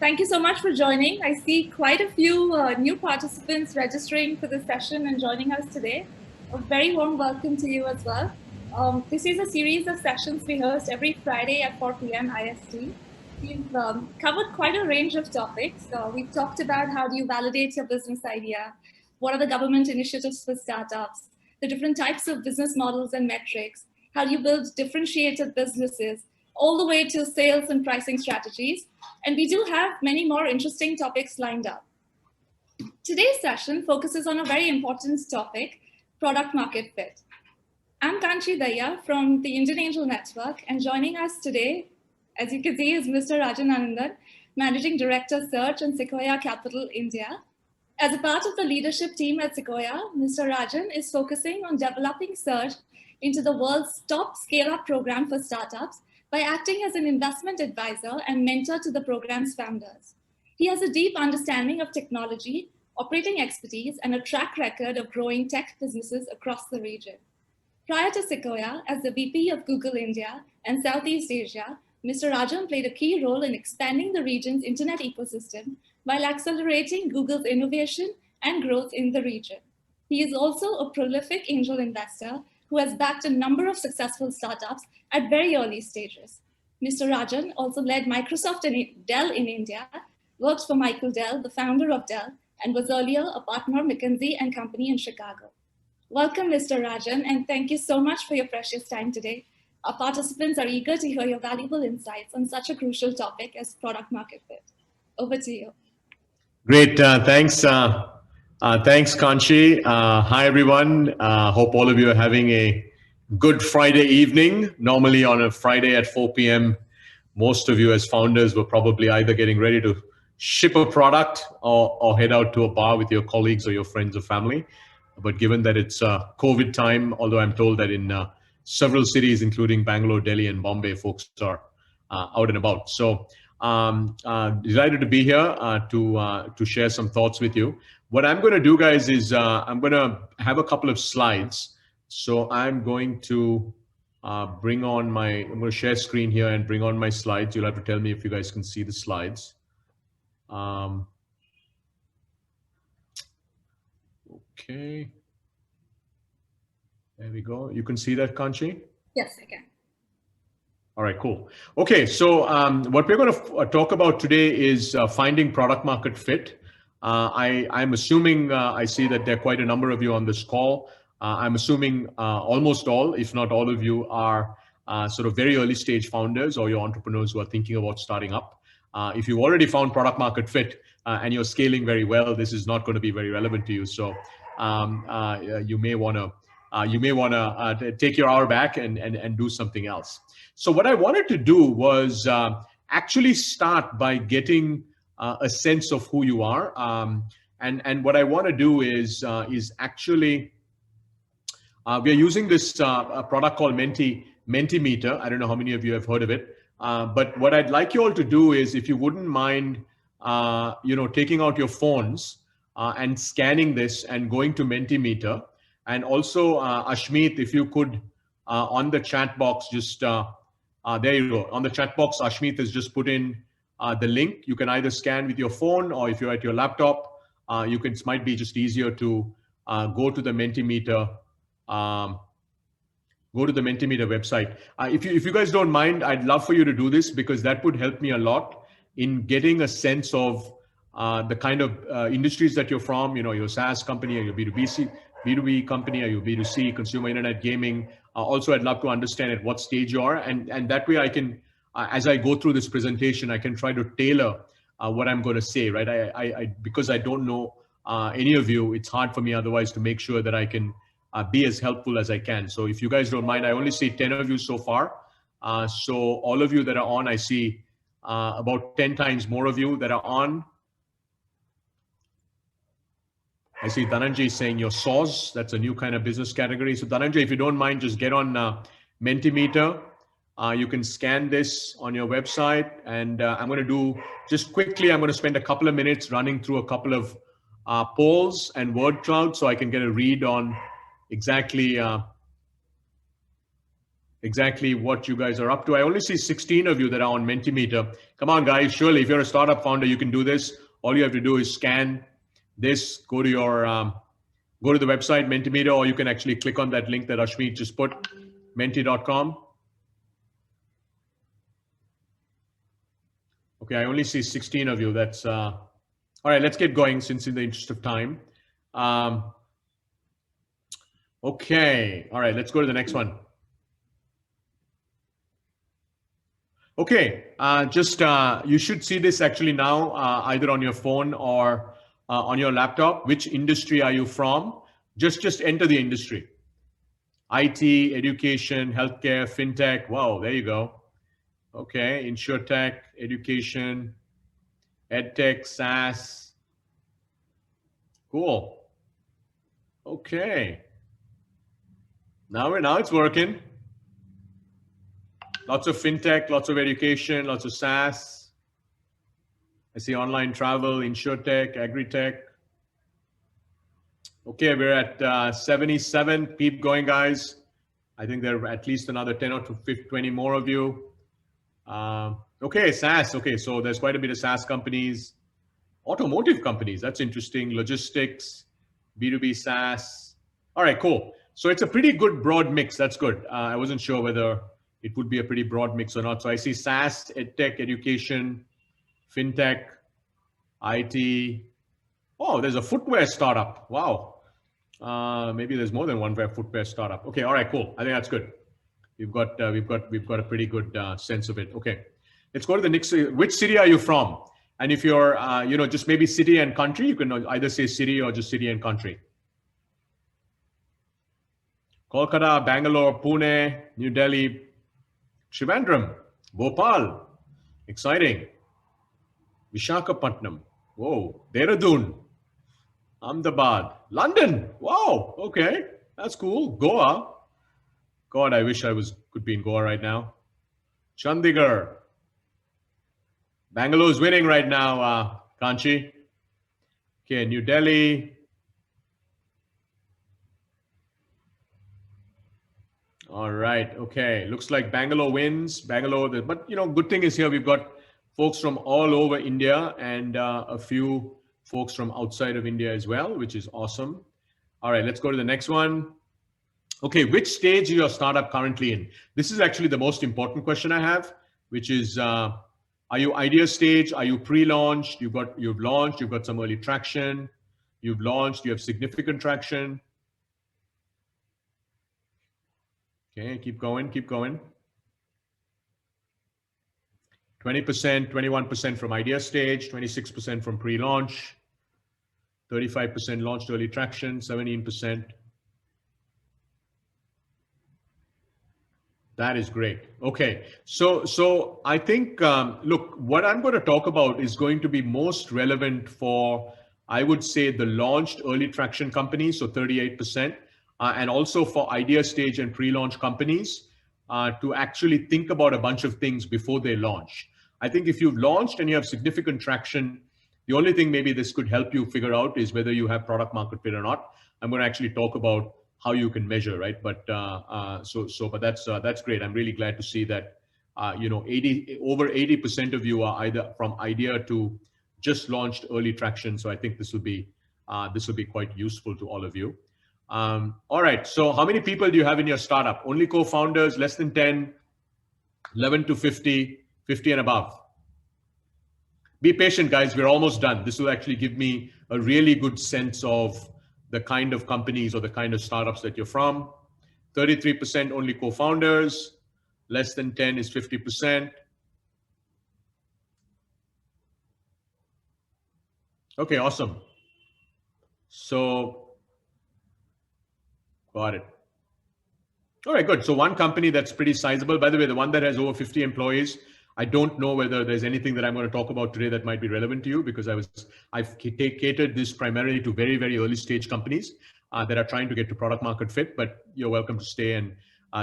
Thank you so much for joining. I see quite a few new participants registering for this session and joining us today. A very warm welcome to you as well. This is a series of sessions we host every Friday at 4 p.m. IST. We've covered quite a range of topics. We've talked about how do you validate your business idea, what are the government initiatives for startups, the different types of business models and metrics, how do you build differentiated businesses, all the way to sales and pricing strategies. And we do have many more interesting topics lined up. Today's session focuses on a very important topic, product market fit. I'm Kanchi Daiya from the Indian Angel Network, and joining us today, as you can see, is Mr. Rajan Anandan, Managing Director, Search and Sequoia Capital, India. As a part of the leadership team at Sequoia, Mr. Rajan is focusing on developing Search into the world's top scale-up program for startups by acting as an investment advisor and mentor to the program's founders. He has a deep understanding of technology, operating expertise, and a track record of growing tech businesses across the region. Prior to Sequoia, as the VP of Google India and Southeast Asia, Mr. Rajan played a key role in expanding the region's internet ecosystem while accelerating Google's innovation and growth in the region. He is also a prolific angel investor who has backed a number of successful startups at very early stages. Mr. Rajan also led Microsoft and Dell in India, worked for Michael Dell, the founder of Dell, and was earlier a partner of McKinsey & Company in Chicago. Welcome, Mr. Rajan, and thank you so much for your precious time today. Our participants are eager to hear your valuable insights on such a crucial topic as product market fit. Over to you. Great, thanks. Thanks, Kanchi. Hi, everyone. Hope all of you are having a good Friday evening. Normally on a Friday at 4 p.m., most of you as founders were probably either getting ready to ship a product or head out to a bar with your colleagues or your friends or family. But given that it's COVID time, although I'm told that in several cities, including Bangalore, Delhi, and Bombay, folks are out and about. So delighted to be here to share some thoughts with you. What I'm going to do, guys, is I'm going to have a couple of slides. So I'm going to I'm going to share screen here and bring on my slides. You'll have to tell me if you guys can see the slides. Okay. There we go. You can see that, Kanchi? Yes, I can. All right, cool. Okay, so what we're going to talk about today is finding product market fit. I'm assuming I see that there are quite a number of you on this call. I'm assuming almost all, if not all of you, are sort of very early stage founders or your entrepreneurs who are thinking about starting up. If you've already found product market fit and you're scaling very well, this is not going to be very relevant to you. So you may want to take your hour back and do something else. So what I wanted to do was actually start by getting a sense of who you are. And what I want to do is actually, we are using this product called Mentimeter. I don't know how many of you have heard of it. But what I'd like you all to do is, if you wouldn't mind, taking out your phones and scanning this and going to Mentimeter. And also, Ashmeet, if you could, on the chat box, just there you go. On the chat box, Ashmeet has just put in the link. You can either scan with your phone, or if you're at your laptop, it might be just easier to go to the Mentimeter. Go to the Mentimeter website. If you guys don't mind, I'd love for you to do this, because that would help me a lot in getting a sense of the kind of industries that you're from. Your SaaS company, or your B2B company, or your B2C, consumer internet, gaming. Also, I'd love to understand at what stage you are, and that way I can, as I go through this presentation, I can try to tailor what I'm going to say, right? I because I don't know any of you, it's hard for me otherwise to make sure that I can be as helpful as I can. So if you guys don't mind, I only see 10 of you so far. So all of you that are on, I see about 10 times more of you that are on. I see Dhananjay saying your saws. That's a new kind of business category. So Dhananjay, if you don't mind, just get on Mentimeter. You can scan this on your website. And I'm going to do, just quickly, I'm going to spend a couple of minutes running through a couple of polls and word cloud so I can get a read on exactly exactly what you guys are up to. I only see 16 of you that are on Mentimeter. Come on, guys. Surely, if you're a startup founder, you can do this. All you have to do is scan this, go to your go to the website Mentimeter, or you can actually click on that link that Ashmeet just put, menti.com. Okay, I only see 16 of you. That's all right. Let's get going, since in the interest of time. Okay, all right. Let's go to the next one. Okay, you should see this actually now, either on your phone or on your laptop. Which industry are you from? Just enter the industry. IT, education, healthcare, fintech. Wow, there you go. Okay, insurtech, education, edtech, SaaS. Cool. Okay. Now it's working. Lots of fintech, lots of education, lots of SaaS. I see online travel, insurtech, agri-tech. Okay, we're at 77. Keep going, guys. I think there are at least another 10 or 20 more of you. Okay, SaaS. Okay, so there's quite a bit of SaaS companies. Automotive companies, that's interesting. Logistics, B2B SaaS. All right, cool. So it's a pretty good broad mix. That's good. I wasn't sure whether it would be a pretty broad mix or not. So I see SaaS, EdTech, education, FinTech, IT. Oh, there's a footwear startup. Wow. Maybe there's more than one footwear startup. Okay, all right, cool. I think that's good. We've got a pretty good sense of it. Okay, let's go to the next. Which city are you from? And if you're, just maybe city and country, you can either say city or just city and country. Kolkata, Bangalore, Pune, New Delhi, Trivandrum, Bhopal, exciting. Vishakhapatnam, whoa, Dehradun, Ahmedabad, London, wow, okay, that's cool. Goa, God, I wish I could be in Goa right now. Chandigarh, Bangalore's winning right now, Kanchi. Okay, New Delhi. All right, okay. Looks like Bangalore wins. Bangalore, but good thing is here we've got folks from all over India and a few folks from outside of India as well, which is awesome. All right, let's go to the next one. Okay, which stage is your startup currently in? This is actually the most important question I have, which is, are you idea stage? Are you pre-launched? You've launched, you've got some early traction, you've launched, you have significant traction. Okay, keep going, keep going. 20%, 21% from idea stage, 26% from pre-launch, 35% launched early traction, 17%. That is great. Okay, so I think, look, what I'm going to talk about is going to be most relevant for, I would say, the launched early traction companies, so 38%, and also for idea stage and pre-launch companies to actually think about a bunch of things before they launch. I think if you've launched and you have significant traction, the only thing maybe this could help you figure out is whether you have product market fit or not. I'm going to actually talk about how you can measure, right? But but that's great. I'm really glad to see that over 80% of you are either from idea to just launched early traction. So I think this will be quite useful to all of you. All right. So how many people do you have in your startup? Only co-founders, less than 10, 11 to 50, 50 and above. Be patient, guys. We're almost done. This will actually give me a really good sense of the kind of companies or the kind of startups that you're from. 33% only co-founders, less than 10 is 50%. Okay, awesome. So, got it. All right, good. So one company that's pretty sizable, by the way, the one that has over 50 employees, I don't know whether there's anything that I'm going to talk about today that might be relevant to you, because I've catered this primarily to very, very early stage companies that are trying to get to product market fit, but you're welcome to stay and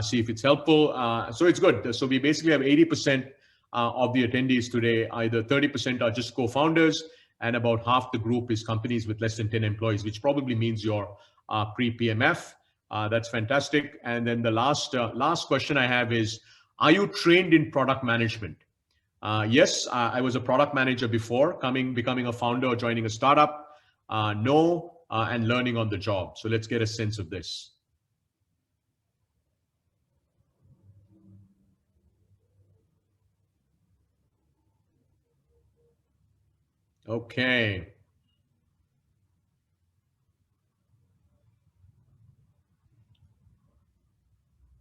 see if it's helpful. So it's good. So we basically have 80% of the attendees today, either 30% are just co-founders, and about half the group is companies with less than 10 employees, which probably means you're pre-PMF. That's fantastic. And then the last question I have is, are you trained in product management? Yes, I was a product manager before becoming a founder or joining a startup. No, and learning on the job. So let's get a sense of this. Okay.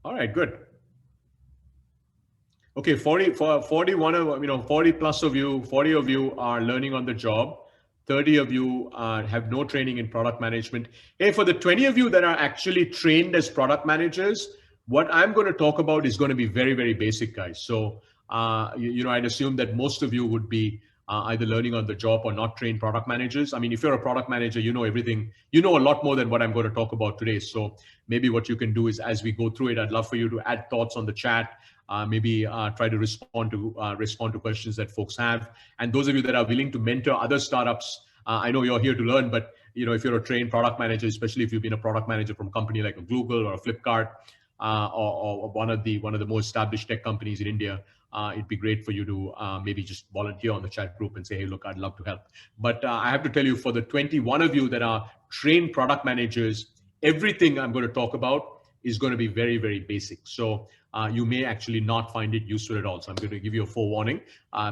All right, good. Okay, 41 of, 40 plus of you, 40 of you are learning on the job. 30 of you have no training in product management. Hey, for the 20 of you that are actually trained as product managers, what I'm going to talk about is going to be very, very basic, guys. So, I'd assume that most of you would be either learning on the job or not trained product managers. I mean, if you're a product manager, you know everything. You know a lot more than what I'm going to talk about today. So maybe what you can do is, as we go through it, I'd love for you to add thoughts on the chat. Maybe try to respond to questions that folks have. And those of you that are willing to mentor other startups, I know you're here to learn, but if you're a trained product manager, especially if you've been a product manager from a company like a Google or a Flipkart, or one of the more established tech companies in India, it'd be great for you to maybe just volunteer on the chat group and say, hey, look, I'd love to help. But I have to tell you, for the 21 of you that are trained product managers, everything I'm going to talk about is going to be very, very basic. So you may actually not find it useful at all. So I'm going to give you a forewarning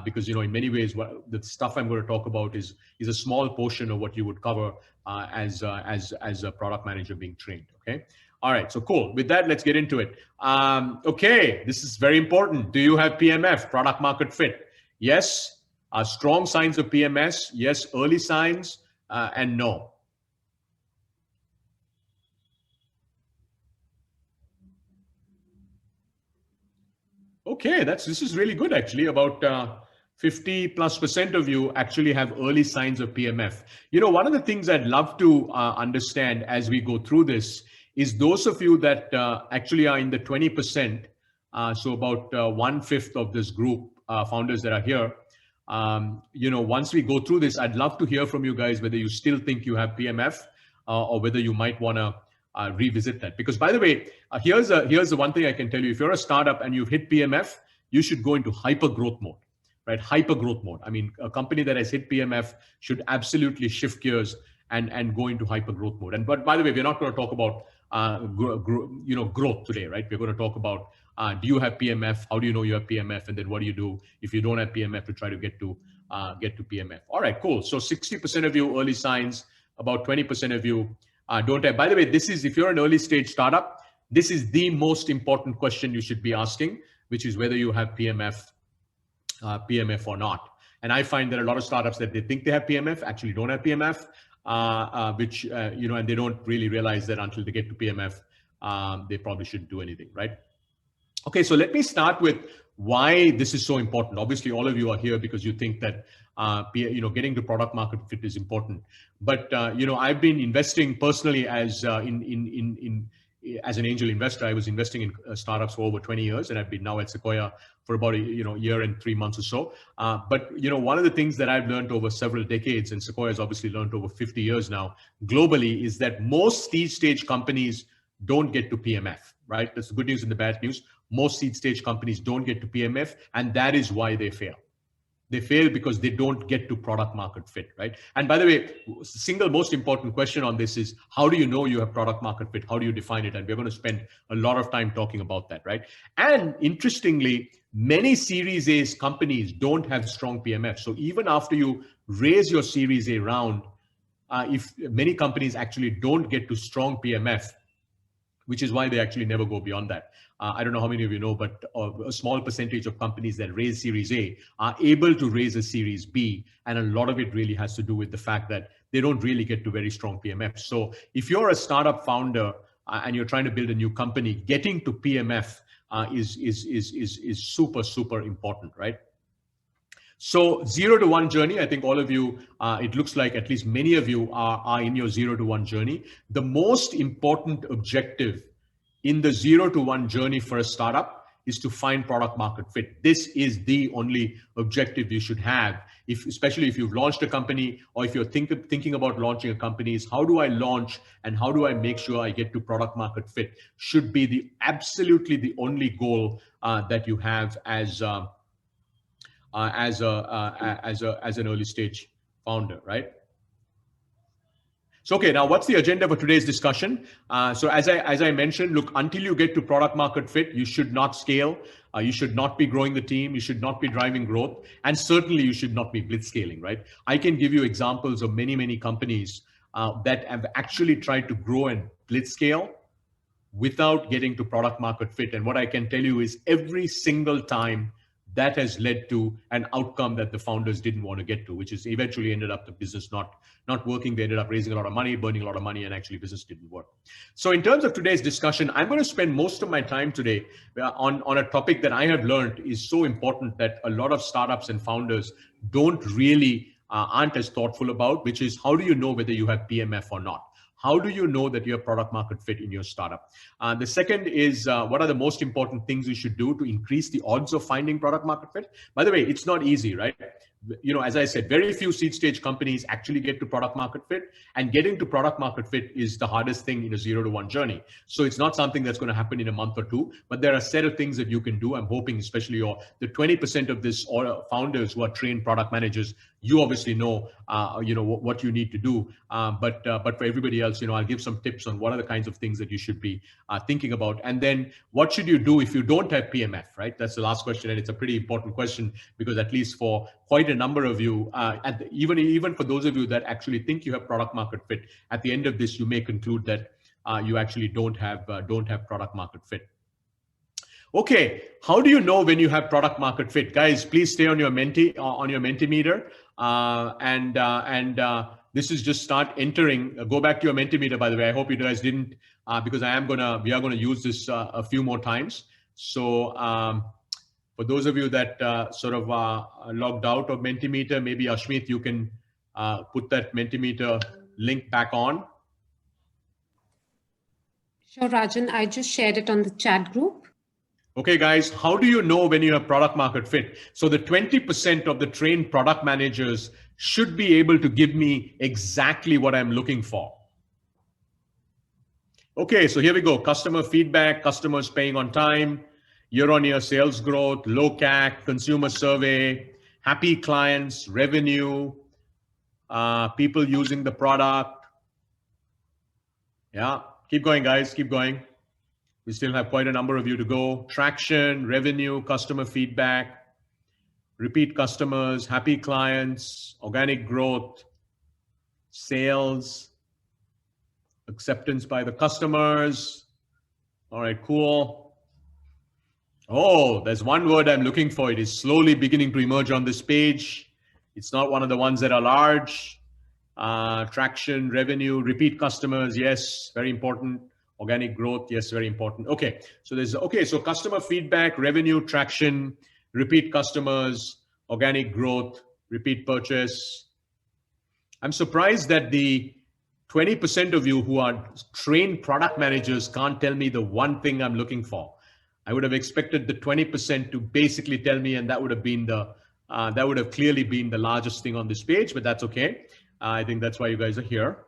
because, in many ways, the stuff I'm going to talk about is a small portion of what you would cover as a product manager being trained. Okay. All right. So cool. With that, let's get into it. Okay. This is very important. Do you have PMF, product market fit? Yes. Strong signs of PMS. Yes. Early signs and no. Okay, this is really good actually. About 50+% of you actually have early signs of PMF. One of the things I'd love to understand as we go through this is those of you that actually are in the 20%, so about 1/5 of this group, founders that are here. Once we go through this, I'd love to hear from you guys whether you still think you have PMF or whether you might want to revisit that. Because by the way, here's the one thing I can tell you. If you're a startup and you've hit PMF, you should go into hyper growth mode, right? Hyper growth mode. I mean, a company that has hit PMF should absolutely shift gears and go into hyper growth mode. But by the way, we're not going to talk about growth today, right? We're going to talk about do you have PMF? How do you know you have PMF? And then what do you do if you don't have PMF to try to get to PMF? All right, cool. So 60% of you early signs, about 20% of you don't have. By the way, this is, if you're an early stage startup, this is the most important question you should be asking, which is whether you have PMF or not. And I find that a lot of startups that they think they have PMF actually don't have PMF, which and they don't really realize that until they get to PMF, they probably shouldn't do anything, right? Okay, so let me start with why this is so important. Obviously, all of you are here because you think that getting to product market fit is important. But I've been investing personally as as an angel investor. I was investing in startups for over 20 years, and I've been now at Sequoia for about a year and 3 months or so. But one of the things that I've learned over several decades, and Sequoia has obviously learned over 50 years now globally, is that most seed stage companies don't get to PMF, right? That's the good news and the bad news. Most seed stage companies don't get to PMF, and that is why they fail. They fail because they don't get to product market fit, right? And by the way, the single most important question on this is, how do you know you have product market fit? How do you define it? And we're going to spend a lot of time talking about that, right? And interestingly, many Series A companies don't have strong PMF. So even after you raise your Series A round, if many companies actually don't get to strong PMF, which is why they actually never go beyond that. I don't know how many of you know, but a small percentage of companies that raise Series A are able to raise a Series B. And a lot of it really has to do with the fact that they don't really get to very strong PMF. So if you're a startup founder and you're trying to build a new company, getting to PMF is super, super important, right? So 0 to 1 journey, I think all of you, it looks like at least many of you are in your 0 to 1 journey. The most important objective in the 0 to 1 journey for a startup is to find product market fit. This is the only objective you should have, especially if you've launched a company, or if you're thinking about launching a company, is how do I launch and how do I make sure I get to product market fit, should be the absolutely the only goal that you have as an early stage founder, right? So, okay, now what's the agenda for today's discussion? So as I mentioned, look, until you get to product market fit, you should not scale. You should not be growing the team. You should not be driving growth. And certainly you should not be blitzscaling, right? I can give you examples of many, many companies that have actually tried to grow and blitzscale without getting to product market fit. And what I can tell you is every single time that has led to an outcome that the founders didn't want to get to, which is eventually ended up the business not working. They ended up raising a lot of money, burning a lot of money, and actually business didn't work. So in terms of today's discussion, I'm going to spend most of my time today on a topic that I have learned is so important that a lot of startups and founders don't really aren't as thoughtful about, which is how do you know whether you have PMF or not? How do you know that you have product market fit in your startup? The second is what are the most important things you should do to increase the odds of finding product market fit? By the way, it's not easy, right? You know, as I said, very few seed stage companies actually get to product market fit, and getting to product market fit is the hardest thing in a 0 to 1 journey. So it's not something that's going to happen in a month or two, but there are a set of things that you can do. I'm hoping, especially the 20% of this founders who are trained product managers, you obviously know, what you need to do. But for everybody else, I'll give some tips on what are the kinds of things that you should be thinking about. And then what should you do if you don't have PMF, right? That's the last question. And it's a pretty important question because at least for quite a number of you, even for those of you that actually think you have product market fit, at the end of this, you may conclude that you actually don't have product market fit. Okay, how do you know when you have product market fit? Guys, please stay on your Mentimeter. This is just start entering. Go back to your Mentimeter, by the way. I hope you guys didn't, because we are gonna use this a few more times. So for those of you that sort of logged out of Mentimeter, maybe Ashmit, you can put that Mentimeter link back on. Sure, Rajan, I just shared it on the chat group. Okay, guys, how do you know when you have product market fit? So the 20% of the trained product managers should be able to give me exactly what I'm looking for. Okay, so here we go. Customer feedback, customers paying on time, year-on-year sales growth, low CAC, consumer survey, happy clients, revenue, people using the product. Yeah, keep going, guys, keep going. We still have quite a number of you to go. Traction, revenue, customer feedback, repeat customers, happy clients, organic growth, sales, acceptance by the customers. All right, cool. Oh, there's one word I'm looking for. It is slowly beginning to emerge on this page. It's not one of the ones that are large. Traction, revenue, repeat customers. Yes, very important. Organic growth, yes, very important. Okay, so customer feedback, revenue, traction, repeat customers, organic growth, repeat purchase. I'm surprised that the 20% of you who are trained product managers can't tell me the one thing I'm looking for. I would have expected the 20% to basically tell me, and that would have clearly been the largest thing on this page, but that's okay. I think that's why you guys are here.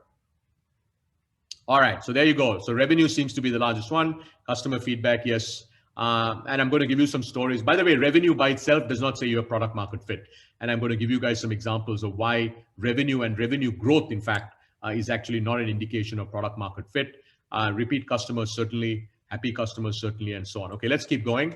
All right, so there you go. So revenue seems to be the largest one. Customer feedback, yes. And I'm going to give you some stories. By the way, revenue by itself does not say you have product market fit. And I'm going to give you guys some examples of why revenue and revenue growth, in fact, is actually not an indication of product market fit. Repeat customers, certainly. Happy customers, certainly, and so on. Okay, let's keep going.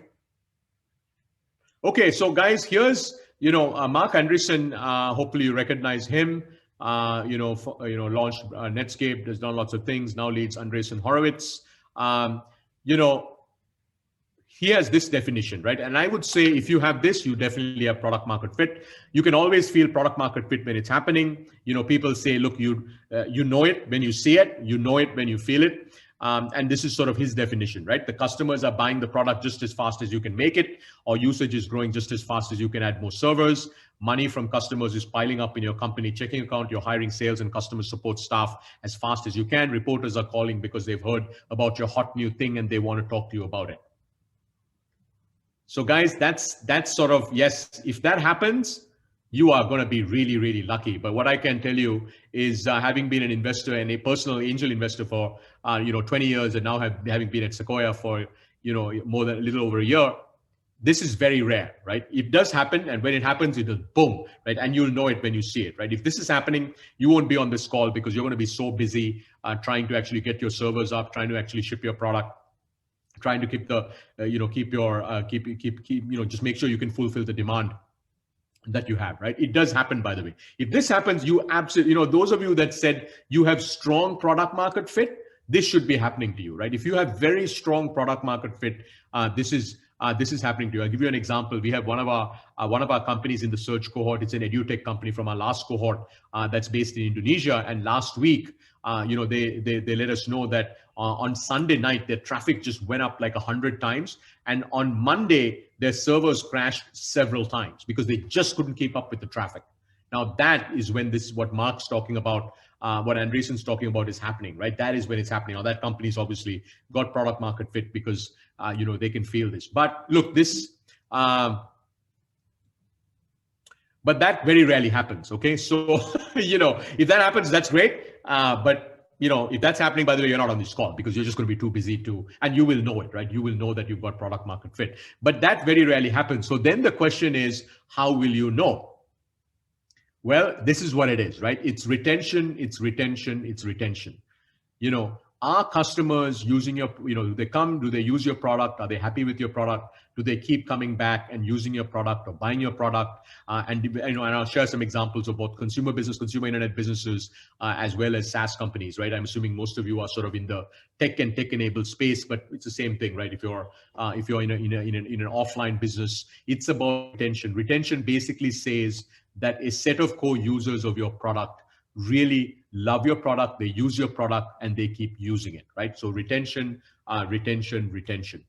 Okay, so guys, here's, Mark Andreessen, hopefully you recognize him. Launched Netscape, has done lots of things, now leads Andreessen Horowitz. He has this definition, right? And I would say if you have this, you definitely have product market fit. You can always feel product market fit when it's happening. People say, look, you know it when you see it, you know it when you feel it. And this is sort of his definition, right? The customers are buying the product just as fast as you can make it, or usage is growing just as fast as you can add more servers. Money from customers is piling up in your company checking account. You're hiring sales and customer support staff as fast as you can. Reporters are calling because they've heard about your hot new thing and they want to talk to you about it. So guys, that's sort of, yes, if that happens, you are going to be really, really lucky. But what I can tell you is, having been an investor and a personal angel investor for 20 years, and now having been at Sequoia for more than a little over a year, this is very rare, right? It does happen, and when it happens, it'll boom, right? And you'll know it when you see it, right? If this is happening, you won't be on this call because you're going to be so busy trying to actually get your servers up, trying to actually ship your product, trying to keep the just make sure you can fulfill the demand that you have, right? It does happen, by the way. If this happens, you absolutely, those of you that said you have strong product market fit, this should be happening to you, right? If you have very strong product market fit, this is happening to you. I'll give you an example. We have one of our companies in the search cohort. It's an edutech company from our last cohort that's based in Indonesia. And last week, they let us know that on Sunday night, their traffic just went up like 100 times. And on Monday, their servers crashed several times because they just couldn't keep up with the traffic. Now, that is when this is what Mark's talking about, what Andreessen's talking about is happening, right? That is when it's happening. Now, that company's obviously got product market fit because, they can feel this. But look, but that very rarely happens, okay? So, if that happens, that's great. But if that's happening, by the way, you're not on this call because you're just going to be too busy and you will know it, right? You will know that you've got product market fit. But that very rarely happens. So then the question is, how will you know? Well, this is what it is, right? It's retention, it's retention, it's retention. Are customers using your, do they come, do they use your product? Are they happy with your product? Do they keep coming back and using your product or buying your product? And I'll share some examples of both consumer internet businesses, as well as SaaS companies, right? I'm assuming most of you are sort of in the tech-enabled space, but it's the same thing, right? If you're in an offline business, it's about retention. Retention basically says that a set of core users of your product really love your product, they use your product, and they keep using it, right? So retention, retention.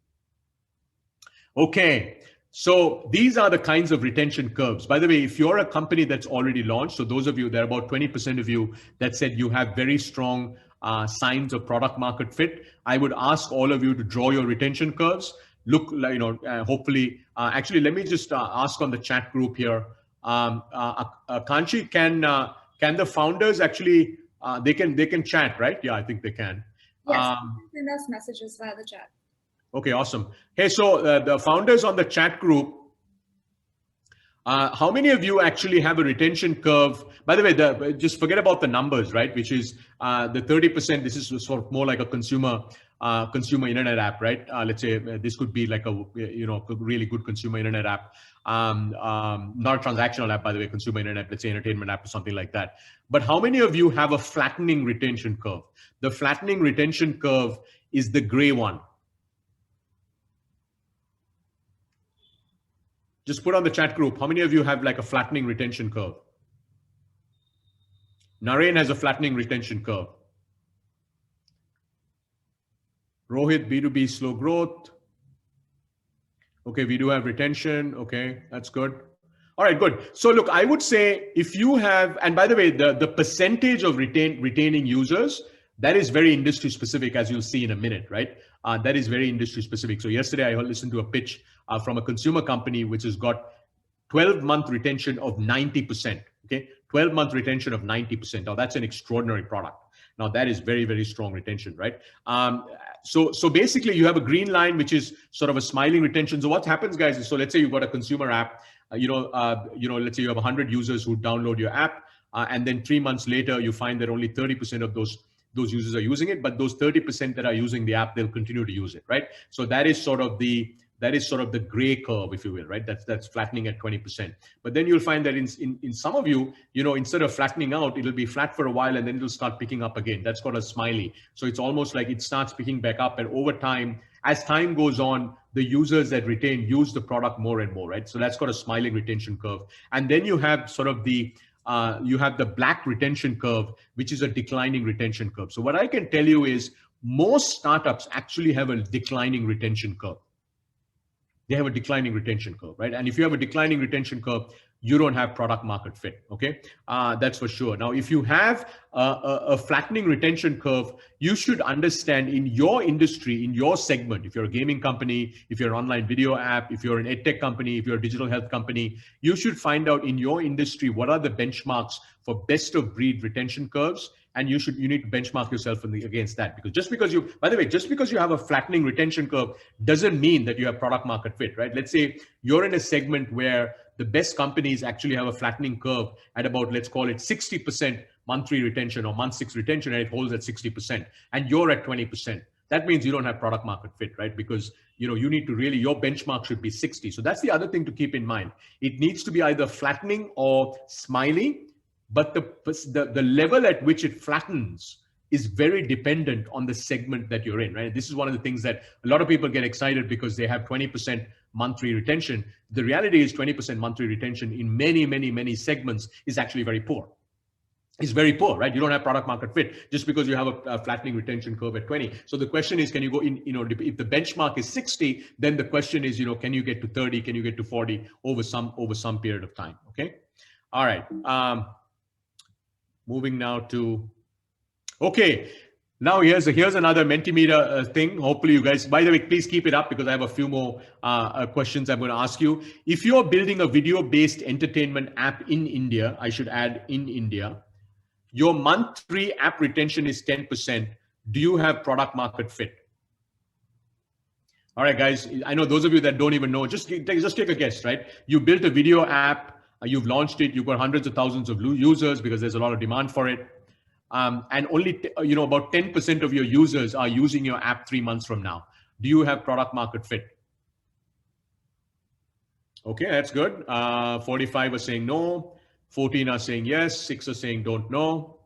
Okay, so these are the kinds of retention curves. By the way, if you're a company that's already launched, so those of you, there are about 20% of you that said you have very strong signs of product market fit, I would ask all of you to draw your retention curves. Look, hopefully, actually, let me just ask on the chat group here. Kanchi, can the founders actually, they can chat, right? Yeah, I think they can. Yes, send us messages via the chat. Okay, awesome. Hey, so the founders on the chat group, how many of you actually have a retention curve? By the way, just forget about the numbers, right? Which is the 30%, this is sort of more like a consumer internet app, right? Let's say this could be like a really good consumer internet app. Not a transactional app, by the way, consumer internet, let's say entertainment app or something like that. But how many of you have a flattening retention curve? The flattening retention curve is the gray one. Just put on the chat group, how many of you have like a flattening retention curve? Naren has a flattening retention curve. Rohit, B2B slow growth. Okay, we do have retention. Okay, that's good. All right, good. So look, I would say if you have, and by the way, the percentage of retaining users, that is very industry specific, as you'll see in a minute, right? That is very industry specific. So yesterday I listened to a pitch from a consumer company which has got 12-month retention of 90%. Okay, 12-month retention of 90%. Now that's an extraordinary product. Now that is very, very strong retention, right? So basically you have a green line, which is sort of a smiling retention. So what happens, guys, is, so let's say you've got a consumer app, let's say you have 100 users who download your app, and then 3 months later, you find that only 30% of those users are using it, but those 30% that are using the app, they'll continue to use it, right? So that is sort of the gray curve, if you will, right? That's flattening at 20%. But then you'll find that in some of you, instead of flattening out, it'll be flat for a while and then it'll start picking up again. That's called a smiley. So it's almost like it starts picking back up, and over time, as time goes on, the users that retain use the product more and more, right? So that's called a smiling retention curve. And then you have sort of the black retention curve, which is a declining retention curve. So what I can tell you is most startups actually have a declining retention curve. They have a declining retention curve, right? And if you have a declining retention curve, you don't have product market fit. Okay, that's for sure. Now, if you have a flattening retention curve, you should understand in your industry, in your segment, if you're a gaming company, if you're an online video app, if you're an edtech company, if you're a digital health company, you should find out in your industry what are the benchmarks for best of breed retention curves, and you need to benchmark yourself against that. Because just because you have a flattening retention curve doesn't mean that you have product market fit, right? Let's say you're in a segment where the best companies actually have a flattening curve at about, let's call it 60% month 3 retention or month 6 retention, and it holds at 60%, and you're at 20%. That means you don't have product market fit, right? Because you need to really, your benchmark should be 60. So that's the other thing to keep in mind. It needs to be either flattening or smiley, but the level at which it flattens is very dependent on the segment that you're in, right? This is one of the things that a lot of people get excited because they have 20% month 3 retention. The reality is 20% month 3 retention in many segments is actually very poor. It's very poor, right? You don't have product market fit just because you have a flattening retention curve at 20. So the question is, can you go in, if the benchmark is 60, then the question is, can you get to 30? Can you get to 40 over some period of time? Okay. All right. Moving now to, okay. Now here's another Mentimeter thing. Hopefully you guys, by the way, please keep it up because I have a few more questions I'm going to ask you. If you're building a video-based entertainment app in India, I should add in India, your month 3 app retention is 10%. Do you have product market fit? All right, guys, I know those of you that don't even know, just take a guess, right? You built a video app, you've launched it, you've got hundreds of thousands of users because there's a lot of demand for it. And only about 10% of your users are using your app 3 months from now. Do you have product market fit? Okay, that's good. 45 are saying no, 14 are saying yes, 6 are saying don't know.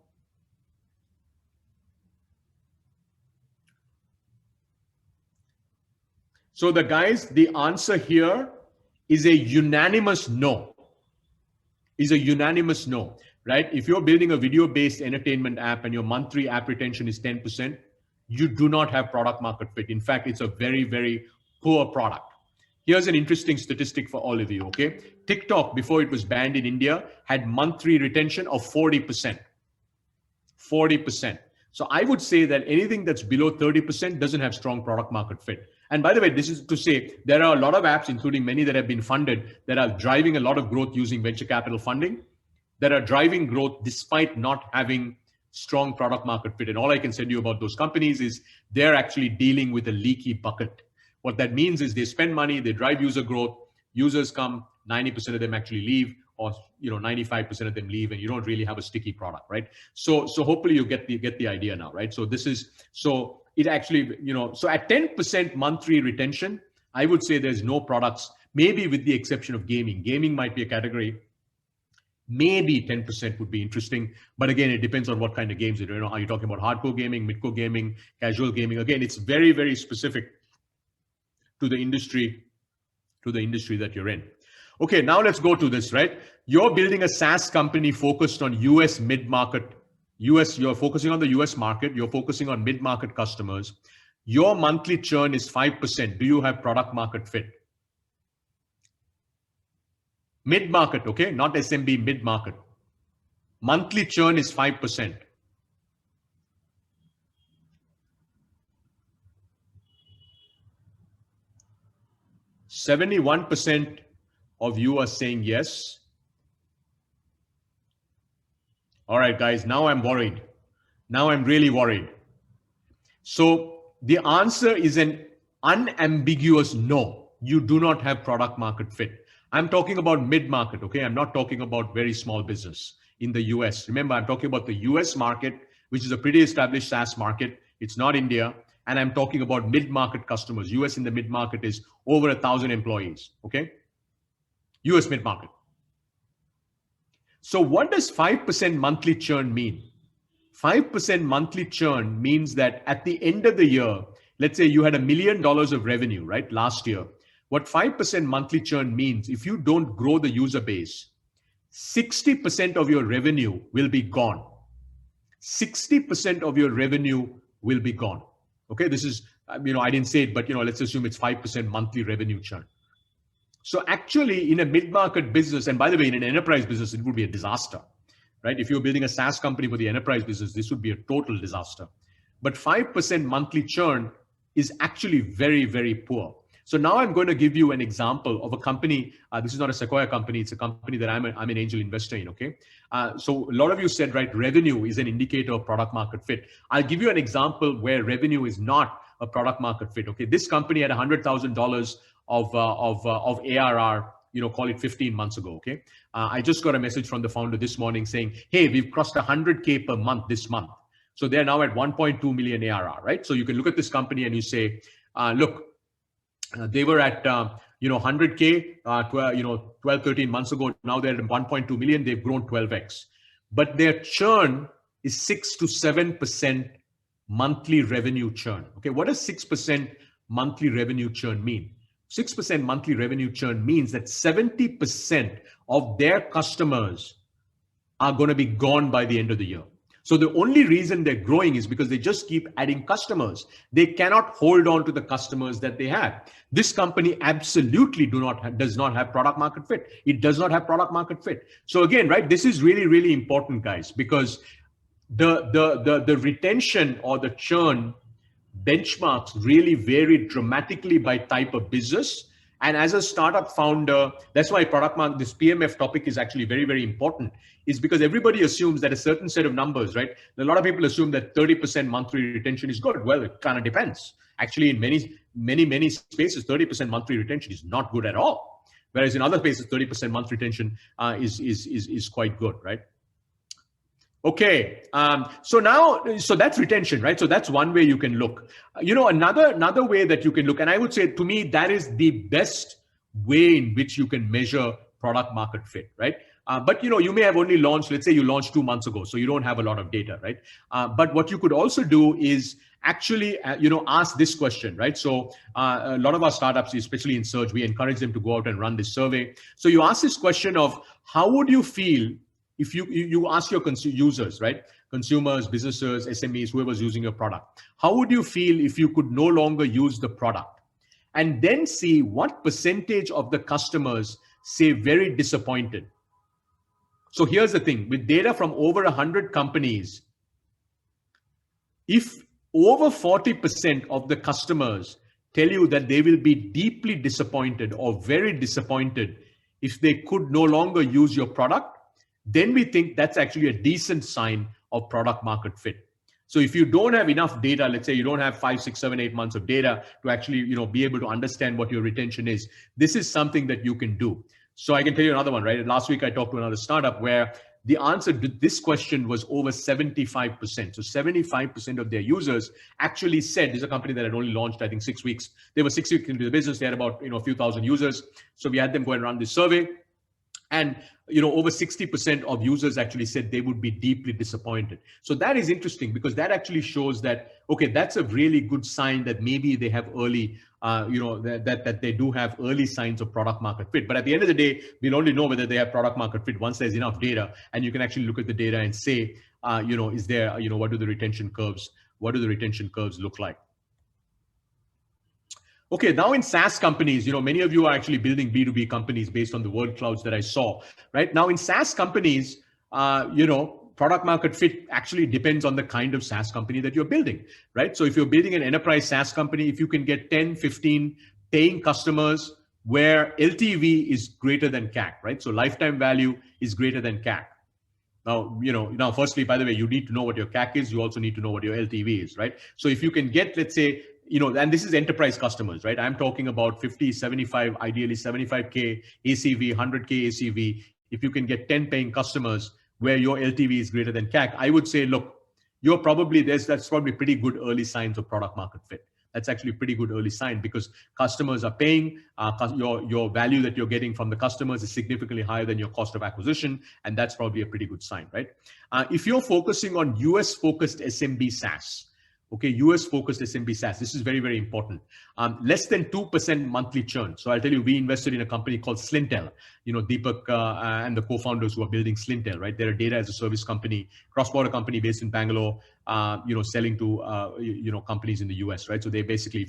So the answer here is a unanimous no. Right? If you're building a video-based entertainment app and your month 3 app retention is 10%, you do not have product market fit. In fact, it's a very, very poor product. Here's an interesting statistic for all of you, okay? TikTok, before it was banned in India, had month 3 retention of 40%. 40%. So I would say that anything that's below 30% doesn't have strong product market fit. And by the way, this is to say there are a lot of apps, including many that have been funded, that are driving a lot of growth using venture capital funding, that are driving growth despite not having strong product market fit. And all I can say to you about those companies is they're actually dealing with a leaky bucket. What that means is they spend money, they drive user growth, users come, 90% of them actually leave, or 95% of them leave, and you don't really have a sticky product, right? So hopefully you get the idea now, right? So it actually, so at 10% month 3 retention, I would say there's no products, maybe with the exception of gaming. Gaming might be a category. Maybe 10% would be interesting, but again, it depends on what kind of games you're. Are you talking about hardcore gaming, midcore gaming, casual gaming? Again, it's very, very specific to the industry that you're in. Okay, now let's go to this, right? You're building a SaaS company focused on US mid-market. You're focusing on the US market. You're focusing on mid-market customers. Your monthly churn is 5%. Do you have product market fit? Mid-market, okay? Not SMB, mid-market. Monthly churn is 5%. %71% of you are saying yes. All right, guys, now I'm worried. Now I'm really worried. So the answer is an unambiguous no. You do not have product market fit. I'm talking about mid-market, okay? I'm not talking about very small business in the US. Remember, I'm talking about the US market, which is a pretty established SaaS market. It's not India. And I'm talking about mid-market customers. US in the mid-market is over 1,000 employees, okay? US mid-market. So what does 5% monthly churn mean? 5% monthly churn means that at the end of the year, let's say you had $1 million of revenue, right? Last year. What 5% monthly churn means, if you don't grow the user base, 60% of your revenue will be gone. 60% of your revenue will be gone. Okay, this is, I didn't say it, but let's assume it's 5% monthly revenue churn. So actually in a mid-market business, and by the way, in an enterprise business, it would be a disaster, right? If you're building a SaaS company for the enterprise business, this would be a total disaster. But 5% monthly churn is actually very, very poor. So now I'm going to give you an example of a company. This is not a Sequoia company. It's a company that I'm an angel investor in, okay? So a lot of you said, right, revenue is an indicator of product market fit. I'll give you an example where revenue is not a product market fit, okay? This company had $100,000 of ARR, call it 15 months ago, okay? I just got a message from the founder this morning saying, hey, we've crossed 100K per month this month. So they're now at 1.2 million ARR, right? So you can look at this company and you say, look, they were at 100K 12, 13 months ago. Now they're at 1.2 million. They've grown 12x. But their churn is 6 to 7% monthly revenue churn. Okay, what does 6% monthly revenue churn mean? 6% monthly revenue churn means that 70% of their customers are going to be gone by the end of the year. So the only reason they're growing is because they just keep adding customers. They cannot hold on to the customers that they have. This company absolutely does not have product market fit. It does not have product market fit. So again, right, this is really, really important, guys, because the retention or the churn benchmarks really vary dramatically by type of business. And as a startup founder, that's why this PMF topic is actually very, very important, is because everybody assumes that a certain set of numbers, right? A lot of people assume that 30% monthly retention is good. Well, it kind of depends. Actually, in many spaces, 30% monthly retention is not good at all. Whereas in other spaces, 30% monthly retention is quite good, right? Okay, so that's retention, right? So that's one way you can look. Another way that you can look, and I would say to me, that is the best way in which you can measure product market fit, right? But you may have only launched, let's say you launched 2 months ago, so you don't have a lot of data, right? But what you could also do is actually, ask this question, right? So a lot of our startups, especially in Surge, we encourage them to go out and run this survey. So you ask this question of, how would you feel if you ask your users, right? Consumers, businesses, SMEs, whoever's using your product, how would you feel if you could no longer use the product? And then see what percentage of the customers say very disappointed. So here's the thing, with data from over 100 companies, if over 40% of the customers tell you that they will be deeply disappointed or very disappointed if they could no longer use your product, then we think that's actually a decent sign of product market fit. So if you don't have enough data, let's say you don't have 5, 6, 7, 8 months of data to actually be able to understand what your retention is, this is something that you can do. So I can tell you another one, right? Last week I talked to another startup where the answer to this question was over 75%. So 75% of their users actually said, this is a company that had only launched, I think, 6 weeks. They were 6 weeks into the business. They had about a few thousand users. So we had them go and run this survey. And over 60% of users actually said they would be deeply disappointed. So that is interesting because that actually shows that, okay, that's a really good sign that maybe they have early, that they do have early signs of product market fit. But at the end of the day, we'll only know whether they have product market fit once there's enough data, and you can actually look at the data and say, is there, what do the retention curves look like? Okay, now in SaaS companies, many of you are actually building B2B companies based on the word clouds that I saw, right? Now in SaaS companies, product market fit actually depends on the kind of SaaS company that you're building, right? So if you're building an enterprise SaaS company, if you can get 10, 15 paying customers where LTV is greater than CAC, right? So lifetime value is greater than CAC. Now, firstly, by the way, you need to know what your CAC is. You also need to know what your LTV is, right? So if you can get, let's say, and this is enterprise customers, right? I'm talking about 50, 75, ideally 75K ACV, 100K ACV. If you can get 10 paying customers where your LTV is greater than CAC, I would say, look, that's probably pretty good early signs of product market fit. That's actually a pretty good early sign because customers are paying, your value that you're getting from the customers is significantly higher than your cost of acquisition. And that's probably a pretty good sign, right? If you're focusing on US focused SMB SaaS, okay, US focused SMB SaaS, this is very, very important. Less than 2% monthly churn. So I'll tell you, we invested in a company called Slintel. Deepak and the co-founders who are building Slintel, right? They're a data as a service company, cross-border company based in Bangalore, selling to companies in the US, right? So they basically,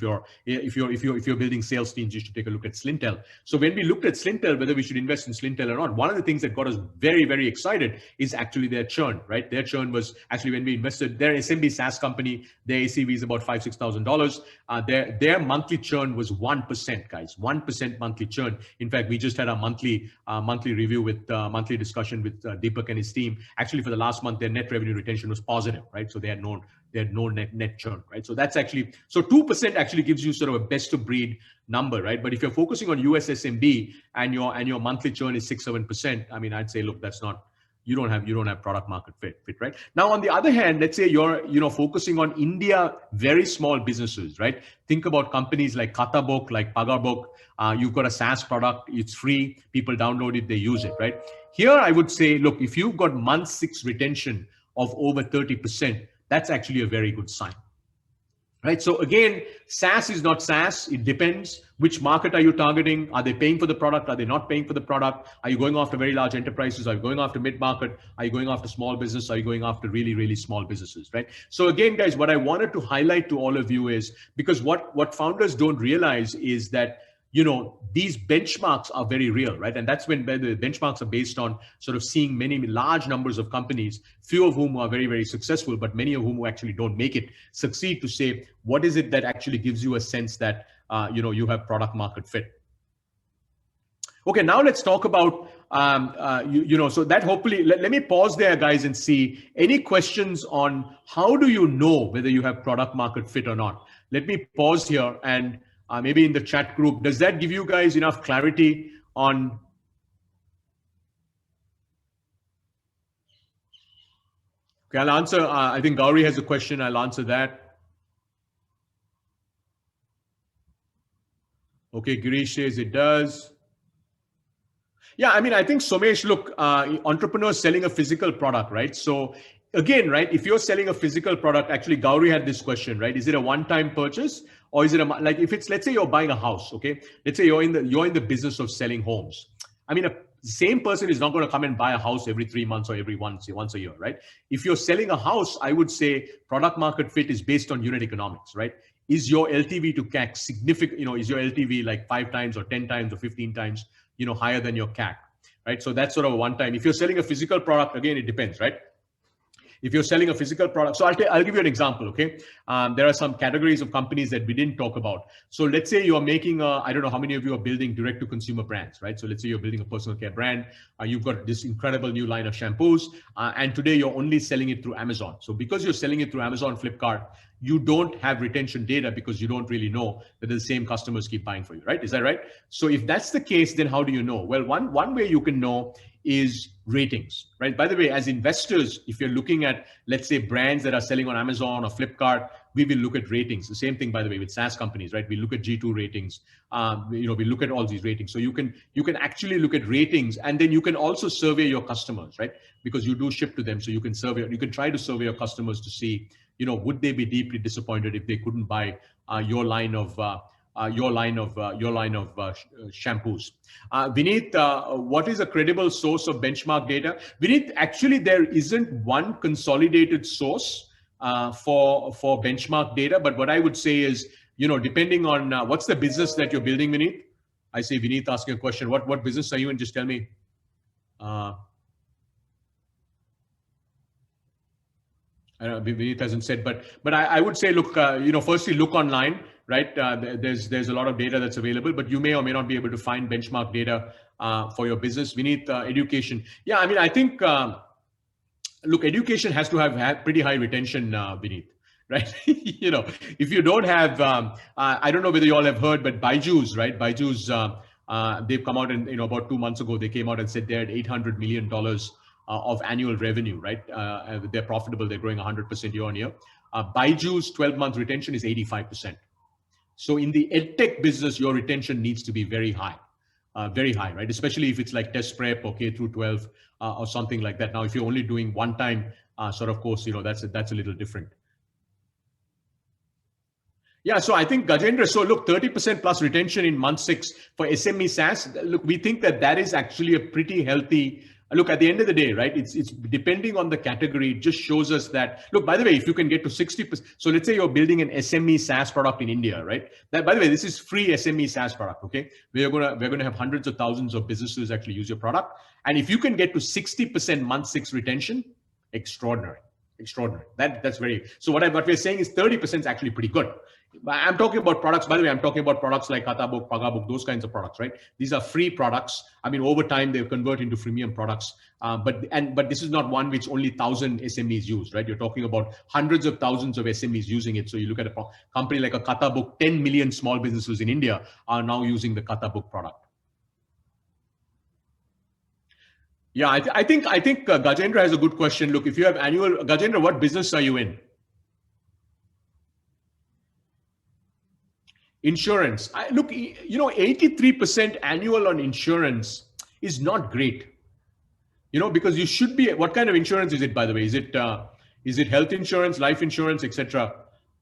if you're building sales teams, you should take a look at Slintel. So when we looked at Slintel, whether we should invest in Slintel or not, one of the things that got us very, very excited is actually their churn, right? Their churn was actually, when we invested, their SMB SaaS company, their ACV is about $5,000-6,000. Their monthly churn was 1%, guys, 1% monthly churn. In fact, we just had a monthly review with monthly discussion with Deepak and his team. Actually, for the last month, their net revenue retention was positive, right? So they had no net churn, right? So that's actually, so 2% actually gives you sort of a best of breed number, right? But if you're focusing on US SMB and your monthly churn is 6-7%, I mean, I'd say, look, that's not, you don't have product market fit, right? Now, on the other hand, let's say you're focusing on India, very small businesses, right? Think about companies like Katabook, like Pagabook. You've got a SaaS product, it's free, people download it, they use it, right? Here, I would say, look, if you've got month 6 retention of over 30%, that's actually a very good sign. Right. So again, SaaS is not SaaS. It depends. Which market are you targeting? Are they paying for the product? Are they not paying for the product? Are you going after very large enterprises? Are you going after mid-market? Are you going after small business? Are you going after really, really small businesses? Right. So again, guys, what I wanted to highlight to all of you is, because what founders don't realize is that, these benchmarks are very real, right? And that's when the benchmarks are based on sort of seeing many large numbers of companies, few of whom are very, very successful, but many of whom who actually don't make it, succeed, to say, what is it that actually gives you a sense that, you have product market fit? Okay, now let's talk about, so that hopefully, let me pause there, guys, and see any questions on how do you know whether you have product market fit or not? Let me pause here and maybe in the chat group, does that give you guys enough clarity on? Okay, I'll answer. I think Gauri has a question. I'll answer that. Okay, Girish says it does. Yeah, I mean, I think, Somesh, look, entrepreneurs selling a physical product, right? So again, right, if you're selling a physical product, actually, Gauri had this question, right? Is it a one-time purchase? Or is it like, if it's, let's say you're buying a house, okay? Let's say you're in the business of selling homes. I mean, the same person is not going to come and buy a house every 3 months or every once a year, right? If you're selling a house, I would say product market fit is based on unit economics, right? Is your LTV to CAC significant? Is your LTV like 5 times or 10 times or 15 times, higher than your CAC, right? So that's sort of a one time. If you're selling a physical product, again, it depends, right? If you're selling a physical product, so I'll give you an example, okay? There are some categories of companies that we didn't talk about. So let's say you're making, I don't know how many of you are building direct to consumer brands, right? So let's say you're building a personal care brand. You've got this incredible new line of shampoos, and today you're only selling it through Amazon. So because you're selling it through Amazon, Flipkart, you don't have retention data because you don't really know that the same customers keep buying for you, right? Is that right? So if that's the case, then how do you know? Well, one way you can know is ratings, right? By the way, as investors, if you're looking at, let's say, brands that are selling on Amazon or Flipkart, we will look at ratings. The same thing, by the way, with SaaS companies, right? We look at G2 ratings. We look at all these ratings. So you can actually look at ratings, and then you can also survey your customers, right? Because you do ship to them, so you can try to survey your customers to see, would they be deeply disappointed if they couldn't buy your line of shampoos. Vineet, what is a credible source of benchmark data? Vineet, actually, there isn't one consolidated source for benchmark data. But what I would say is, depending on what's the business that you're building, Vineet. I see Vineet asking a question. What business are you in? Just tell me. I don't know, Vineet hasn't said, but I would say, look, firstly, look online, right? There's a lot of data that's available, but you may or may not be able to find benchmark data for your business. Vineet, education. Yeah, I mean, I think, look, education has to have pretty high retention, Vineet, right? If you don't have, I don't know whether you all have heard, but Byju's, right? Byju's, they've come out and, about 2 months ago, they came out and said they had $800 million of annual revenue, right? They're profitable. They're growing 100% year on year. Byju's 12-month retention is 85%. So in the edtech business, your retention needs to be very high, right? Especially if it's like test prep or K through 12 or something like that. Now, if you're only doing one time sort of course, that's a little different. Yeah, so I think Gajendra, so look, 30% plus retention in month 6 for SME SaaS. Look, we think that is actually a pretty healthy. Look, at the end of the day, right? It's depending on the category. It just shows us that. Look, by the way, if you can get to 60%, so let's say you're building an SME SaaS product in India, right? That, by the way, this is free SME SaaS product. Okay, we're gonna have hundreds of thousands of businesses actually use your product, and if you can get to 60% month 6 retention, extraordinary. Extraordinary. That's very. So what we're saying is 30% is actually pretty good. I'm talking about products. By the way, I'm talking about products like Katabook, Pagabook, those kinds of products, right? These are free products. I mean, over time they'll convert into freemium products. But this is not one which only 1,000 SMEs use, right? You're talking about hundreds of thousands of SMEs using it. So you look at a company like a Katabook, 10 million small businesses in India are now using the Katabook product. Yeah, I think Gajendra has a good question. Look, if you have annual, Gajendra, what business are you in? Insurance. Look, 83% annual on insurance is not great. Because you should be. What kind of insurance is it, by the way? Is it health insurance, life insurance, etc.?